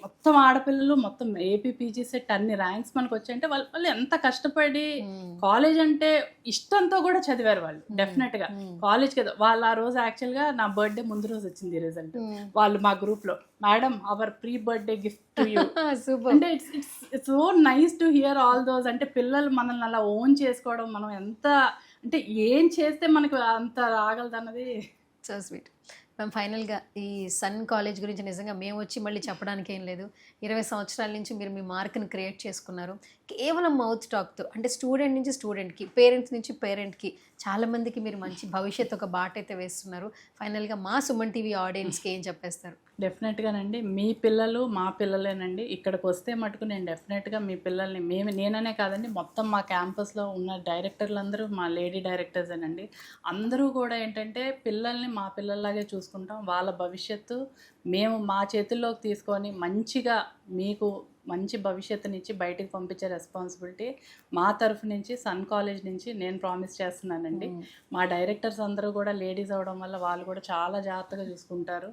మొత్తం ఆడపిల్లలు, మొత్తం ఏపీపీజీ సెట్ అన్ని ర్యాంక్స్ మనకు వచ్చాయంటే వాళ్ళు ఎంత కష్టపడి కాలేజ్ అంటే ఇష్టంతో కూడా చదివారు వాళ్ళు. డెఫినెట్గా కాలేజ్ కదా వాళ్ళు. ఆ రోజు యాక్చువల్గా నా బర్త్డే ముందు రోజు వచ్చింది రిజల్ట్. వాళ్ళు మా గ్రూప్లో, madam our pre birthday gift to you. అంటే it's so nice to hear all those. అంటే పిల్లలు మనల్ని అలా ఓన్ చేసుకోవడం, మనం ఎంత అంటే ఏం చేస్తే మనకు అంత రాగలదు అన్నది. So sweet ma'am. ఫైనల్గా ఈ సన్ కాలేజ్ గురించి నిజంగా మేము వచ్చి మళ్ళీ చెప్పడానికి ఏం లేదు. 20 సంవత్సరాల నుంచి మీరు మీ మార్క్ని క్రియేట్ చేసుకున్నారు కేవలం మౌత్ టాక్తో. అంటే స్టూడెంట్ నుంచి స్టూడెంట్కి, పేరెంట్స్ నుంచి పేరెంట్కి చాలామందికి మీరు మంచి భవిష్యత్తు ఒక బాట అయితే వేస్తున్నారు. ఫైనల్గా మా సుమన్ టీవీ ఆడియన్స్కి ఏం చెప్పేస్తారు? డెఫినెట్గానండి, మీ పిల్లలు మా పిల్లలేనండి. ఇక్కడికి వస్తే మటుకు నేను డెఫినెట్గా మీ పిల్లల్ని నేననే కాదండి, మొత్తం మా క్యాంపస్లో ఉన్న డైరెక్టర్లందరూ మా లేడీ డైరెక్టర్సేనండి. అందరూ కూడా ఏంటంటే పిల్లల్ని మా పిల్లల్లాగే చూసుకుంటాం. వాళ్ళ భవిష్యత్తు మేము మా చేతుల్లోకి తీసుకొని మంచిగా మీకు మంచి భవిష్యత్తునిచ్చి బయటికి పంపించే రెస్పాన్సిబిలిటీ మా తరఫు నుంచి సన్ కాలేజ్ నుంచి నేను ప్రామిస్ చేస్తున్నానండి. మా డైరెక్టర్స్ అందరూ కూడా లేడీస్ అవడం వల్ల వాళ్ళు కూడా చాలా జాగ్రత్తగా చూసుకుంటారు.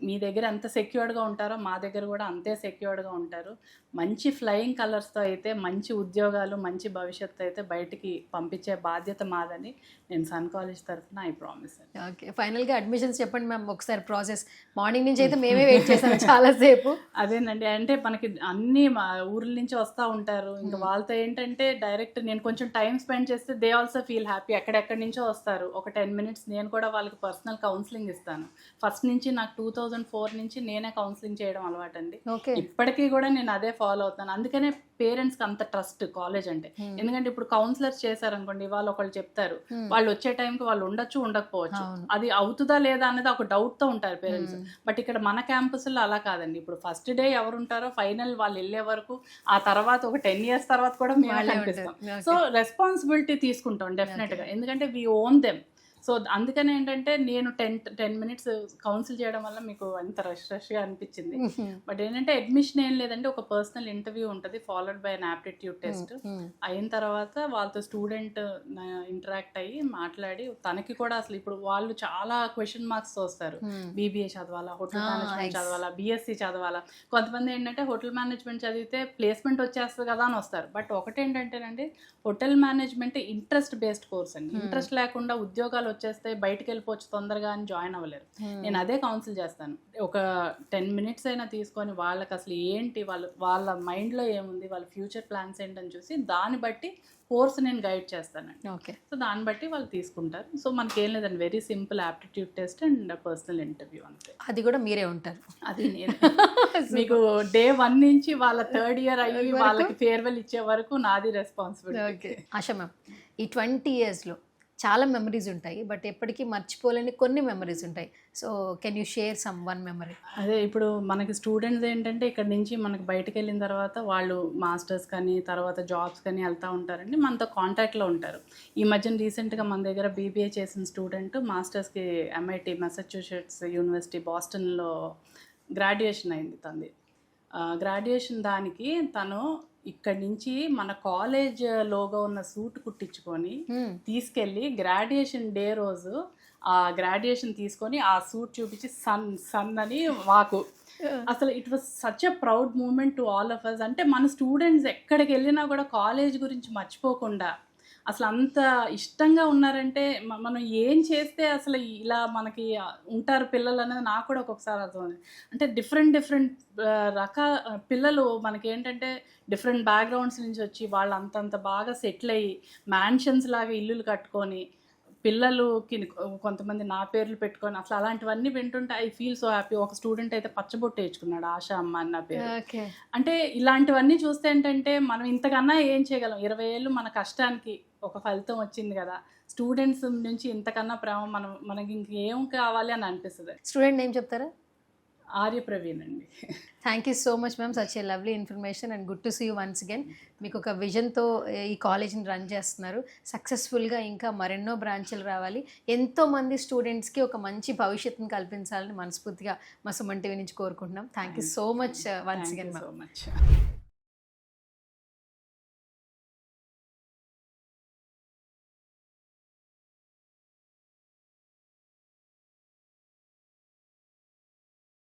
మీ దగ్గర ఎంత సెక్యూర్డ్గా ఉంటారో మా దగ్గర కూడా అంతే సెక్యూర్డ్గా ఉంటారు. మంచి ఫ్లయింగ్ కలర్స్తో అయితే మంచి ఉద్యోగాలు, మంచి భవిష్యత్తు అయితే బయటికి పంపించే బాధ్యత మాదని నేను సన్ కాలేజ్ తరఫున ఐ ప్రామిస్ అండి. ఓకే, ఫైనల్గా అడ్మిషన్స్ చెప్పండి మ్యామ్ ఒకసారి. ప్రాసెస్ మార్నింగ్ నుంచి అయితే మేమే వెయిట్ చేసాము చాలాసేపు. అదేనండి, అంటే మనకి అన్ని మా ఊర్ల నుంచి వస్తూ ఉంటారు. ఇంకా వాళ్ళతో ఏంటంటే డైరెక్ట్ నేను కొంచెం టైం స్పెండ్ చేస్తే దే ఆల్సో ఫీల్ హ్యాపీ. ఎక్కడెక్కడి నుంచో వస్తారు. ఒక 10 minutes నేను కూడా వాళ్ళకి పర్సనల్ కౌన్సిలింగ్ ఇస్తాను. ఫస్ట్ నుంచి నాకు 2004 నుంచి నేనే కౌన్సిలింగ్ చేయడం అలవాటు అండి. ఇప్పటికీ కూడా నేను అదే ఫాలో అవుతాను. అందుకనే పేరెంట్స్కి అంత ట్రస్ట్ కాలేజ్ అంటే. ఎందుకంటే ఇప్పుడు కౌన్సిలర్స్ చేశారనుకోండి, వాళ్ళు ఒకళ్ళు చెప్తారు, వాళ్ళు వచ్చే టైంకి వాళ్ళు ఉండొచ్చు ఉండకపోవచ్చు, అది అవుతుందా లేదా అనేది ఒక డౌట్తో ఉంటారు పేరెంట్స్. బట్ ఇక్కడ మన క్యాంపస్లో అలా కాదండి. ఇప్పుడు ఫస్ట్ డే ఎవరు ఉంటారో ఫైనల్ వాళ్ళు వెళ్ళే వరకు, ఆ తర్వాత ఒక 10 years తర్వాత కూడా మేము కనిపిస్తాం. సో రెస్పాన్సిబిలిటీ తీసుకుంటాం డెఫినెట్గా, ఎందుకంటే వీ ఓన్ దెమ్. సో అందుకని ఏంటంటే నేను 10 minutes కౌన్సిల్ చేయడం వల్ల మీకు అంత రష్గా అనిపించింది. బట్ ఏంటంటే అడ్మిషన్ ఏం లేదంటే ఒక పర్సనల్ ఇంటర్వ్యూ ఉంటుంది, followed by an aptitude test. అయిన తర్వాత వాళ్ళతో స్టూడెంట్ ఇంటరాక్ట్ అయ్యి మాట్లాడి, తనకి కూడా అసలు ఇప్పుడు వాళ్ళు చాలా క్వశ్చన్ మార్క్స్ వస్తారు. బీబీఏ చదవాలా, హోటల్ మేనేజ్మెంట్ చదవాలా, బీఎస్సీ చదవాలా. కొంతమంది ఏంటంటే హోటల్ మేనేజ్మెంట్ చదివితే ప్లేస్మెంట్ వచ్చేస్తుంది కదా అని వస్తారు. బట్ ఒకటేంటంటేనండి, hotel management interest based course అండి. ఇంట్రెస్ట్ లేకుండా ఉద్యోగాలు వచ్చేస్తే బయటకు వెళ్ళిపోవచ్చు తొందరగా అని జాయిన్ అవ్వలేరు. నేను అదే కౌన్సిల్ చేస్తాను. ఒక 10 minutes అయినా తీసుకొని వాళ్ళకి అసలు ఏంటి, వాళ్ళ మైండ్లో ఏముంది, వాళ్ళ ఫ్యూచర్ ప్లాన్స్ ఏంటని చూసి దాన్ని బట్టి కోర్స్ నేను గైడ్ చేస్తానండి. ఓకే, సో దాన్ని బట్టి వాళ్ళు తీసుకుంటారు. సో మనకేం లేదండి, very simple aptitude test and personal interview అంతే. అది కూడా మీరే ఉంటారు? అది నేను మీకు day 1 నుంచి వాళ్ళ 3rd year అయ్యి వాళ్ళకి ఫేర్వెల్ ఇచ్చే వరకు నాది రెస్పాన్సిబిలిటీ. ఓకే ఆశా మ్యామ్, ఈ 20 yearsలో చాలా మెమరీస్ ఉంటాయి, బట్ ఎప్పటికీ మర్చిపోలేని కొన్ని మెమరీస్ ఉంటాయి. So can you share some one memory? అదే ఇప్పుడు మనకి స్టూడెంట్స్ ఏంటంటే ఇక్కడ నుంచి మనకి బయటకు వెళ్ళిన తర్వాత వాళ్ళు మాస్టర్స్ కానీ తర్వాత జాబ్స్ కానీ వెళ్తూ ఉంటారండి, మనతో కాంటాక్ట్లో ఉంటారు. ఈ మధ్యన రీసెంట్గా మన దగ్గర బీబీఏ చేసిన స్టూడెంట్ మాస్టర్స్కి MIT మెసచ్యూసెట్స్ యూనివర్సిటీ బాస్టన్లో గ్రాడ్యుయేషన్ అయింది తనది. గ్రాడ్యుయేషన్ దానికి తను ఇక్కడి నుంచి మన కాలేజ్ లోగో ఉన్న సూట్ కుట్టించుకొని తీసుకెళ్ళి గ్రాడ్యుయేషన్ డే రోజు ఆ గ్రాడ్యుయేషన్ తీసుకొని ఆ సూట్ చూపించి సన్ అని మాకు అసలు it was such a proud moment to all of us. అంటే మన స్టూడెంట్స్ ఎక్కడికి వెళ్ళినా కూడా కాలేజ్ గురించి మర్చిపోకుండా అసలు అంత ఇష్టంగా ఉన్నారంటే మనం ఏం చేస్తే అసలు ఇలా మనకి ఉంటారు పిల్లలు అనేది నాకు కూడా ఒక్కొక్కసారి అర్థమైంది. అంటే డిఫరెంట్ పిల్లలు మనకి ఏంటంటే డిఫరెంట్ బ్యాక్గ్రౌండ్స్ నుంచి వచ్చి వాళ్ళు అంతంత బాగా సెటిల్ అయ్యి మ్యాన్షన్స్ లాగా ఇల్లులు కట్టుకొని పిల్లలుకి కొంతమంది నా పేర్లు పెట్టుకొని అసలు అలాంటివన్నీ వింటుంటే ఐ ఫీల్ సో హ్యాపీ. ఒక స్టూడెంట్ అయితే పచ్చబొట్టు వేయించుకున్నాడు, ఆశ అమ్మ అని నా పేరు. అంటే ఇలాంటివన్నీ చూస్తే ఏంటంటే మనం ఇంతకన్నా ఏం చేయగలం? 20 ఏళ్ళు మన కష్టానికి ఒక ఫలితం వచ్చింది కదా. స్టూడెంట్స్ నుంచి ఇంతకన్నా ప్రేమ మనకి ఇంకేం కావాలి అని అనిపిస్తుంది. స్టూడెంట్ నేమ్ చెప్తారా? ఆర్య ప్రవీణ్ అండి. Thank you so much ma'am, such a lovely information and good to see you once again. మీకు ఒక విజన్తో ఈ కాలేజ్ని రన్ చేస్తున్నారు. సక్సెస్ఫుల్గా ఇంకా మరెన్నో బ్రాంచ్లు రావాలి, ఎంతోమంది స్టూడెంట్స్కి ఒక మంచి భవిష్యత్తుని కల్పించాలని మనస్ఫూర్తిగా మా సుమన్ టీవీ నుంచి కోరుకుంటున్నాం. Thank you so much once again ma'am. So much.